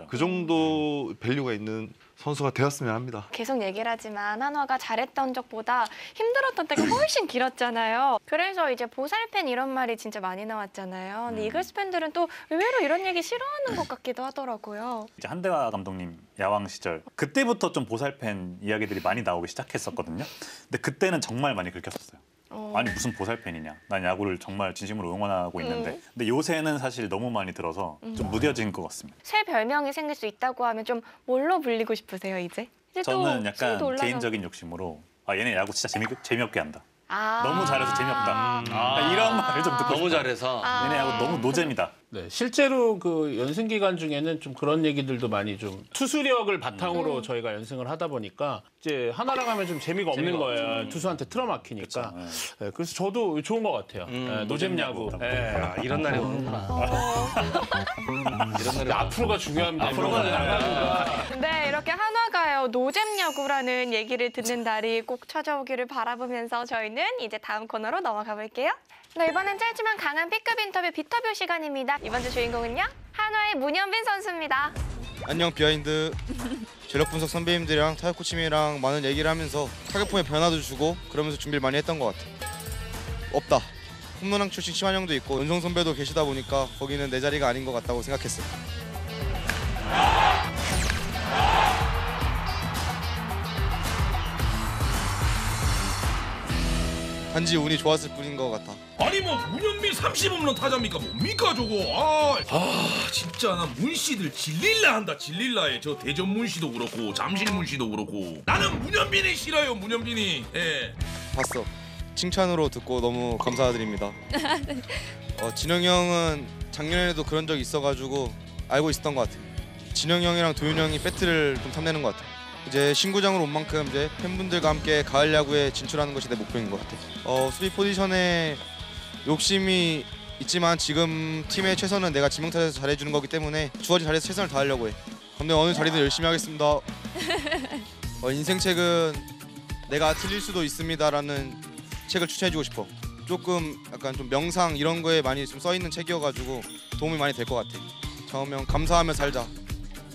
Speaker 5: 그 정도 밸류가 있는 선수가 되었으면 합니다.
Speaker 1: 계속 얘기를 하지만 한화가 잘했던 적보다 힘들었던 때가 훨씬 길었잖아요. 그래서 이제 보살팬 이런 말이 진짜 많이 나왔잖아요. 근데 이글스 팬들은 또 의외로 이런 얘기 싫어하는 것 같기도 하더라고요.
Speaker 3: 이제 한대화 감독님 야왕 시절 그때부터 좀 보살팬 이야기들이 많이 나오기 시작했었거든요. 근데 그때는 정말 많이 긁혔었어요. 아니 무슨 보살팬이냐. 난 야구를 정말 진심으로 응원하고 있는데. 근데 요새는 사실 너무 많이 들어서 좀 무뎌진 것 같습니다.
Speaker 1: 새 별명이 생길 수 있다고 하면 좀 뭘로 불리고 싶으세요 이제? 이제
Speaker 3: 저는
Speaker 1: 또
Speaker 3: 약간
Speaker 1: 수위도
Speaker 3: 개인적인 욕심으로 얘네 야구 진짜 재미없게 한다.
Speaker 1: 아.
Speaker 3: 너무 잘해서 재미없다. 이런 말을 좀 듣고
Speaker 4: 너무
Speaker 3: 싶어요.
Speaker 4: 잘해서.
Speaker 3: 얘네 야구 너무 노잼이다.
Speaker 2: 네, 실제로 그 연승 기간 중에는 좀 그런 얘기들도 많이 좀 투수력을 바탕으로 저희가 연승을 하다 보니까 이제 하나랑 하면 좀 재미가 없는 거예요. 투수한테 틀어막히니까.
Speaker 3: 그렇죠.
Speaker 2: 네, 그래서 저도 좋은 것 같아요. 네, 노잼 야구. 네.
Speaker 4: 이런 날이 오는구나. 이런 날이
Speaker 2: 앞으로가 중요합니다.
Speaker 1: 네, 이렇게 한화가요 노잼 야구라는 얘기를 듣는 날이 꼭 찾아오기를 바라보면서 저희는 이제 다음 코너로 넘어가 볼게요. 네, 이번엔 짧지만 강한 B급 인터뷰 비터뷰 시간입니다. 이번 주 주인공은요 한화의 문현빈 선수입니다.
Speaker 7: 안녕 비하인드. 전력 분석 선배님들이랑 타격 코치님이랑 많은 얘기를 하면서 타격폼에 변화도 주고 그러면서 준비를 많이 했던 것 같아. 없다. 홈런왕 출신 심한영도 있고 은성 선배도 계시다 보니까 거기는 내 자리가 아닌 것 같다고 생각했어. 단지 운이 좋았을 뿐인 것 같아.
Speaker 6: 아니 뭐 문현빈 30홈런 타자입니까 뭡니까 저거. 진짜 나 문씨들 질릴라 한다. 질릴라 해. 저 대전 문씨도 그렇고 잠실 문씨도 그렇고 나는 문현빈이 싫어요. 문현빈이. 예.
Speaker 7: 봤어. 칭찬으로 듣고 너무 감사드립니다. 진영이 형은 작년에도 그런 적이 있어가지고 알고 있었던 것 같아. 진영이 형이랑 도윤이 형이 배트를 좀 탐내는 것 같아. 이제 신구장으로 온 만큼 이제 팬분들과 함께 가을 야구에 진출하는 것이 내 목표인 것 같아. 수비 포지션에 욕심이 있지만 지금 팀의 최선은 내가 지명타에서 잘해주는 거기 때문에 주어진 자리에서 최선을 다하려고 해. 근데 어느 자리든 열심히 하겠습니다. 인생책은 내가 틀릴 수도 있습니다라는 책을 추천해주고 싶어. 조금 약간 좀 명상 이런 거에 많이 좀 써있는 책이어가지고 도움이 많이 될 것 같아. 처음엔 감사하며 살자.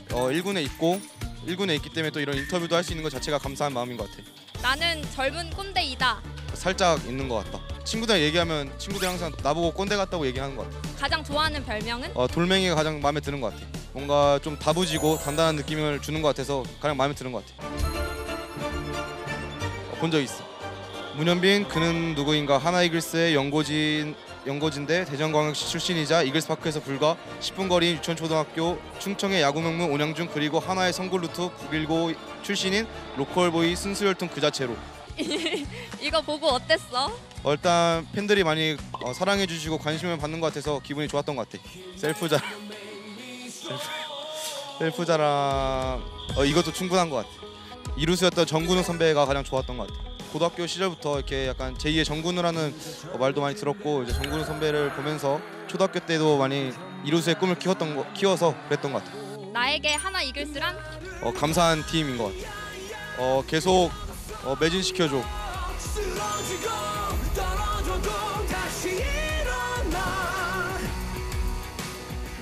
Speaker 7: 1군에 있고 1군에 있기 때문에 또 이런 인터뷰도 할 수 있는 것 자체가 감사한 마음인 것 같아.
Speaker 8: 나는 젊은 꼰대이다.
Speaker 7: 살짝 있는 것 같다. 친구들 얘기하면 친구들이 항상 나보고 꼰대 같다고 얘기하는 것 같아요.
Speaker 8: 가장 좋아하는 별명은?
Speaker 7: 돌멩이가 가장 마음에 드는 것 같아요. 뭔가 좀 다부지고 단단한 느낌을 주는 것 같아서 가장 마음에 드는 것 같아요. 본 적 있어. 문현빈 그는 누구인가 하나 이글스의 연고진대 대전광역시 출신이자 이글스파크에서 불과 10분 거리인 유천초등학교 충청의 야구 명문 온양중 그리고 하나의 선골 루트 919 출신인 로컬보이 순수혈통 그 자체로.
Speaker 8: 이거 보고 어땠어?
Speaker 7: 일단 팬들이 많이 사랑해 주시고 관심을 받는 것 같아서 기분이 좋았던 것 같아. 셀프 자랑 이것도 충분한 것 같아. 이루수였던 정근우 선배가 가장 좋았던 것 같아. 고등학교 시절부터 이렇게 약간 제2의 정근우라는 말도 많이 들었고 이제 정근우 선배를 보면서 초등학교 때도 많이 이루수의 꿈을 키워서 그랬던 것 같아.
Speaker 8: 나에게 하나 이글스란?
Speaker 7: 감사한 팀인 것 같아. 계속 매진시켜줘.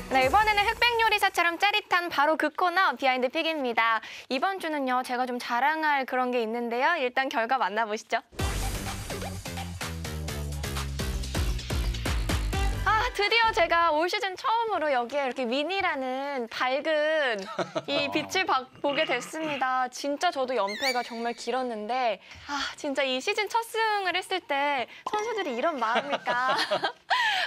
Speaker 1: 네, 이번에는 흑백 요리사처럼 짜릿한 바로 그 코너 비하인드 픽입니다. 이번 주는요, 제가 좀 자랑할 그런 게 있는데요. 일단 결과 만나보시죠. 드디어 제가 올 시즌 처음으로 여기에 이렇게 미니라는 밝은 이 빛을 보게 됐습니다. 진짜 저도 연패가 정말 길었는데 진짜 이 시즌 첫 승을 했을 때 선수들이 이런 마음일까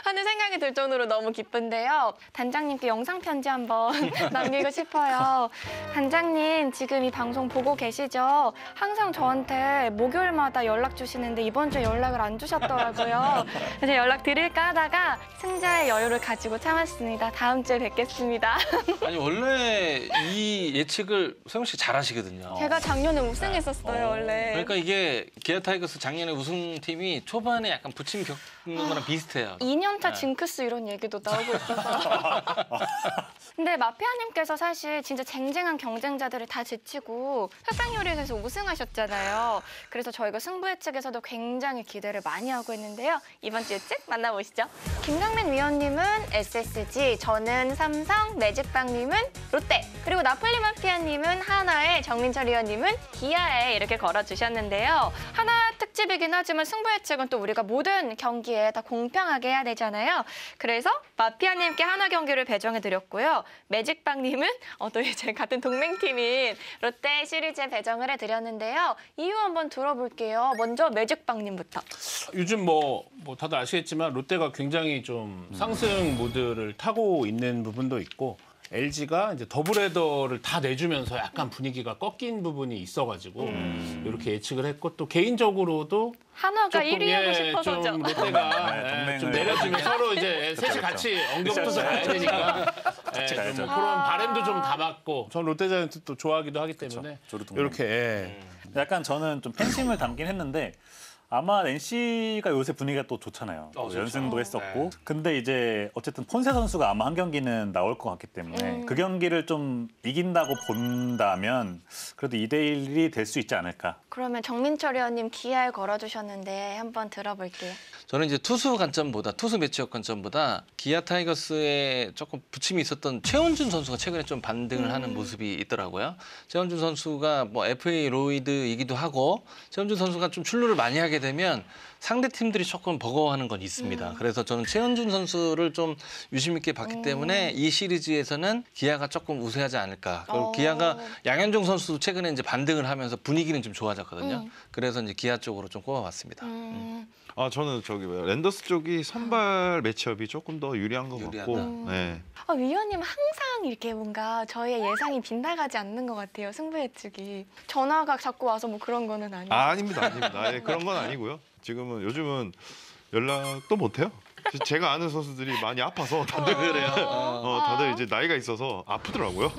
Speaker 1: 하는 생각이 들 정도로 너무 기쁜데요. 단장님께 영상 편지 한번 남기고 싶어요. 단장님 지금 이 방송 보고 계시죠? 항상 저한테 목요일마다 연락 주시는데 이번 주에 연락을 안 주셨더라고요. 그래서 연락 드릴까 하다가 승자의 여유를 가지고 참았습니다. 다음 주에 뵙겠습니다.
Speaker 4: 아니 원래 이 예측을 세훈 씨 잘하시거든요.
Speaker 1: 제가 작년에 우승했었어요, 원래.
Speaker 4: 그러니까 이게 기아 타이거스 작년에 우승팀이 초반에 약간 부침 겪는 거랑 비슷해요.
Speaker 1: 2년차 징크스 이런 얘기도 나오고 있어서. 근데 마피아님께서 사실 진짜 쟁쟁한 경쟁자들을 다 제치고 흑백 요리에서 우승하셨잖아요. 그래서 저희가 승부 예측에서도 굉장히 기대를 많이 하고 있는데요. 이번 주 예측 만나보시죠. 김강민 위원님은 SSG, 저는 삼성, 매직빵님은 롯데, 그리고 나폴리 마피아님은 하나에, 정민철 위원님은 기아에 이렇게 걸어주셨는데요. 하나 특집이긴 하지만 승부 예측은 또 우리가 모든 경기에 다 공평하게 해야 되잖아요. 그래서 마피아님께 하나 경기를 배정해드렸고요. 매직빵님은 또 이제 같은 동맹팀인 롯데 시리즈에 배정을 해드렸는데요. 이유 한번 들어볼게요. 먼저 매직빵님부터.
Speaker 2: 요즘 뭐 다들 아시겠지만 롯데가 굉장히 좀 상승 무드를 타고 있는 부분도 있고 LG가 이제 더블헤더를 다 내주면서 약간 분위기가 꺾인 부분이 있어가지고 이렇게 예측을 했고 또 개인적으로도
Speaker 1: 한화가
Speaker 2: 조금
Speaker 1: 1위 하고 싶어서죠.
Speaker 2: 좀 롯데가 좀 내려주면 서로 이제 셋이 같이 엉겨붙어서 가야 되니까
Speaker 3: 같이 가야죠.
Speaker 2: 좀 그런 바램도 좀 담았고 전 롯데자이언트 또 좋아하기도 하기 때문에
Speaker 3: 저도 동맹.
Speaker 2: 이렇게
Speaker 3: 약간 저는 좀 팬심을 담긴 했는데 아마 NC가 요새 분위기가 또 좋잖아요.
Speaker 4: 좋죠.
Speaker 3: 연승도 했었고.
Speaker 4: 네.
Speaker 3: 근데 이제 어쨌든 폰세 선수가 아마 한 경기는 나올 것 같기 때문에 그 경기를 좀 이긴다고 본다면 그래도 2대1이 될 수 있지 않을까.
Speaker 1: 그러면 정민철 의원님 기아에 걸어주셨는데 한번 들어볼게요.
Speaker 4: 저는 이제 투수 관점보다 투수 매치업 관점보다 기아 타이거스에 조금 부침이 있었던 최원준 선수가 최근에 좀 반등을 하는 모습이 있더라고요. 최원준 선수가 뭐 FA 로이드이기도 하고 최원준 선수가 좀 출루를 많이 하게 되면 상대 팀들이 조금 버거워하는 건 있습니다. 그래서 저는 최원준 선수를 좀 유심 있게 봤기 때문에 이 시리즈에서는 기아가 조금 우세하지 않을까. 그리고 기아가 양현종 선수도 최근에 이제 반등을 하면서 분위기는 좀 좋아졌거든요. 그래서 이제 기아 쪽으로 좀 꼽아봤습니다.
Speaker 5: 저는 랜더스 쪽이 선발 매치업이 조금 더 유리한 것
Speaker 4: 유리하다.
Speaker 5: 같고. 네.
Speaker 1: 위원님 항상 이렇게 뭔가 저의 예상이 빗나가지 않는 것 같아요. 승부 예측이. 전화가 자꾸 와서 뭐 그런 거는 아니에요.
Speaker 5: 아닙니다. 그런 건 아니고요. 요즘은 연락도 못 해요. 제가 아는 선수들이 많이 아파서 다들 그래요. 다들 이제 나이가 있어서 아프더라고요.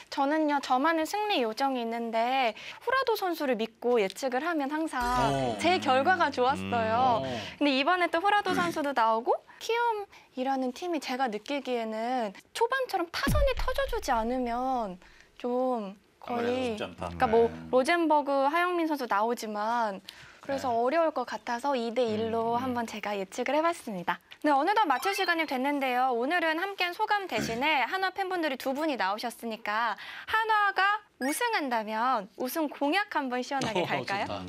Speaker 1: 저는요, 저만의 승리 요정이 있는데 후라도 선수를 믿고 예측을 하면 항상 제 결과가 좋았어요. 근데 이번에 또 후라도 선수도 나오고 키움이라는 팀이 제가 느끼기에는 초반처럼 타선이 터져주지 않으면 좀 거의
Speaker 3: 쉽지 않다.
Speaker 1: 그러니까 뭐 로젠버그, 하영민 선수 나오지만 그래서 어려울 것 같아서 2대1로 한번 제가 예측을 해봤습니다. 네, 어느덧 마칠 시간이 됐는데요. 오늘은 함께한 소감 대신에 한화 팬분들이 두 분이 나오셨으니까 한화가 우승한다면 우승 공약 한번 시원하게 갈까요?
Speaker 4: 좋다.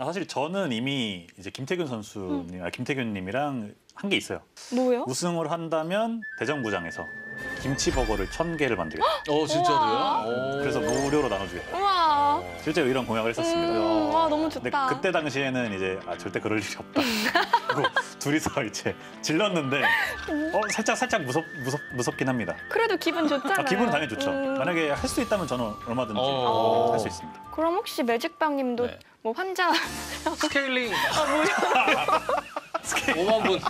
Speaker 3: 사실 저는 이미 이제 김태균 선수님, 김태균님이랑 한 게 있어요.
Speaker 1: 뭐요?
Speaker 3: 우승을 한다면 대전구장에서 김치버거를 1000개를 만들겠다.
Speaker 4: 진짜로요? 오.
Speaker 3: 그래서 무료로 나눠주겠다.
Speaker 1: 우와.
Speaker 3: 실제로 이런 공약을 했었습니다.
Speaker 1: 와 너무
Speaker 3: 근데
Speaker 1: 좋다.
Speaker 3: 그때 당시에는 이제 절대 그럴 일이 없다. 그리고 둘이서 이제 질렀는데 살짝 무섭긴 합니다.
Speaker 1: 그래도 기분 좋잖아요.
Speaker 3: 기분은 당연히 좋죠. 만약에 할 수 있다면 저는 얼마든지 할 수 있습니다.
Speaker 1: 그럼 혹시 매직방님도
Speaker 2: 네.
Speaker 1: 뭐 환자
Speaker 4: 스케일링. 5만 분.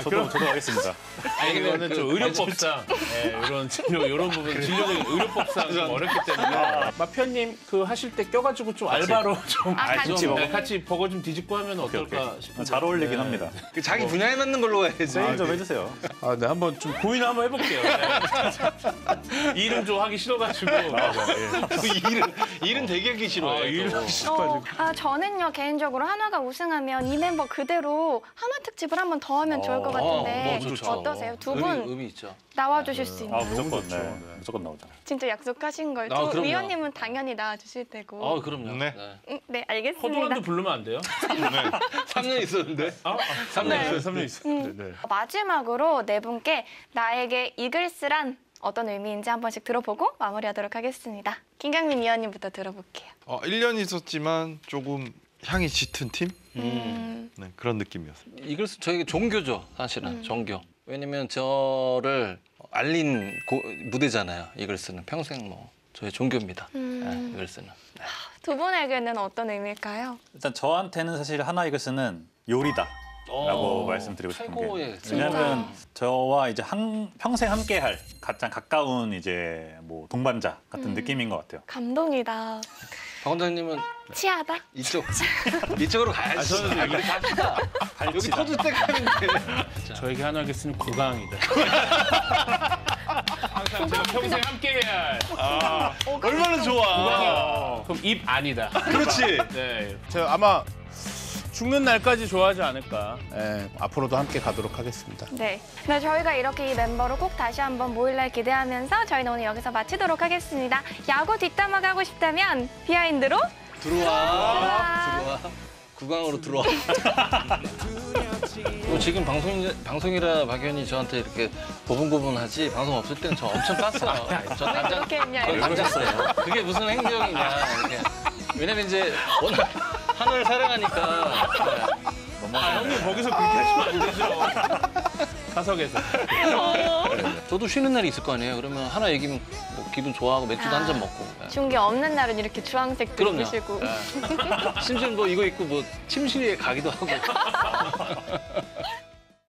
Speaker 3: 저도 하겠습니다.
Speaker 2: 아니 이거는
Speaker 4: 그
Speaker 2: 좀 의료법상 이런 이런 부분 진료적인 의료법상 좀 어렵기 때문에 마편님 그 하실 때 껴가지고 좀 알바로 좀
Speaker 1: 같이
Speaker 2: 좀,
Speaker 3: 먹어?
Speaker 2: 같이 버거 좀 뒤집고 하면 어떨까 싶은데
Speaker 3: 잘 어울리긴
Speaker 2: 네.
Speaker 3: 합니다.
Speaker 4: 그 자기 분야에 맞는 걸로 해야지.
Speaker 3: 세일 좀 해주세요.
Speaker 2: 네, 한번 좀 고민 한번 해볼게요. 네. 일은 좀 하기 싫어가지고
Speaker 4: 일은 되게 하기 싫어해.
Speaker 2: 일은
Speaker 4: 또.
Speaker 2: 하기 싫어가지고
Speaker 1: 저는요 개인적으로 한화가 우승하면 이 멤버 그대로 한화 특집을 한 번 더 하면 좋을 것 같은데
Speaker 4: 너무 좋죠.
Speaker 1: 어떠세요? 두 분
Speaker 4: 의미 있죠.
Speaker 1: 나와주실 수 있나요?
Speaker 3: 무조건 무조건 나오죠.
Speaker 1: 진짜 약속하신 걸.
Speaker 4: 아,
Speaker 1: 두
Speaker 4: 그럼요.
Speaker 1: 위원님은 당연히 나와주실 테고.
Speaker 4: 그럼요.
Speaker 5: 네.
Speaker 1: 네 알겠습니다.
Speaker 2: 허도란도 부르면 안 돼요?
Speaker 4: 3년 있었는데. 3년
Speaker 1: 네.
Speaker 4: 있었어요.
Speaker 2: 3년 있었는데. 네.
Speaker 1: 마지막으로 네 분께 나에게 이글스란 어떤 의미인지 한 번씩 들어보고 마무리하도록 하겠습니다. 김강민 위원님부터 들어볼게요.
Speaker 5: 1년 있었지만 조금 향이 짙은 팀? 네, 그런 느낌이었어요.
Speaker 4: 이글스 저에게 종교죠, 사실은. 종교. 왜냐면 저를 알린 무대잖아요. 이글스는 평생 뭐 저의 종교입니다. 네, 이글스는. 네.
Speaker 1: 두 분에게는 어떤 의미일까요?
Speaker 3: 일단 저한테는 사실 하나 이글스는 요리다라고 말씀드리고 싶은 게
Speaker 4: 최고의
Speaker 3: 왜냐하면 저와 이제 평생 함께할 가장 가까운 이제 뭐 동반자 같은 느낌인 것 같아요.
Speaker 1: 감동이다.
Speaker 4: 박 원장님은
Speaker 1: 치하다?
Speaker 4: 이쪽으로 가야지.
Speaker 2: 저는
Speaker 4: 그렇게 합시다. 여기 터질 때가 있는데.
Speaker 2: 저에게 하나겠으면 구강이다. 항상 제가 평생 함께해야 할.
Speaker 5: 얼마나 좋아.
Speaker 2: 구강이요. 그럼 입 아니다.
Speaker 5: 그렇지.
Speaker 2: 네, 제가 아마 죽는 날까지 좋아하지 않을까. 네, 앞으로도 함께 가도록 하겠습니다.
Speaker 1: 네. 네, 저희가 이렇게 이 멤버로 꼭 다시 한번 모일 날 기대하면서 저희는 오늘 여기서 마치도록 하겠습니다. 야구 뒷담화 가고 싶다면 비하인드로
Speaker 4: 들어와. 구강으로 들어와. 지금 방송이라 박연이 저한테 이렇게 고분고분하지 방송 없을 때는 저 엄청 깠어요. 저
Speaker 1: 왜 그렇게 했냐
Speaker 4: 저
Speaker 1: 이렇게.
Speaker 4: 단장 그게 무슨 행정이냐 이렇게. 왜냐면 이제 워낙 하늘을 사랑하니까.
Speaker 2: 형님 거기서 그렇게 하시면 안 되죠. 사석에서.
Speaker 4: 저도 쉬는 날이 있을 거 아니에요. 그러면 하나 얘기면 뭐 기분 좋아하고 맥주도 한 잔 먹고. 예.
Speaker 1: 중계 없는 날은 이렇게 주황색도
Speaker 4: 그럼요.
Speaker 1: 입으시고.
Speaker 4: 예. 심지어 뭐 이거 입고 뭐 침실에 가기도 하고.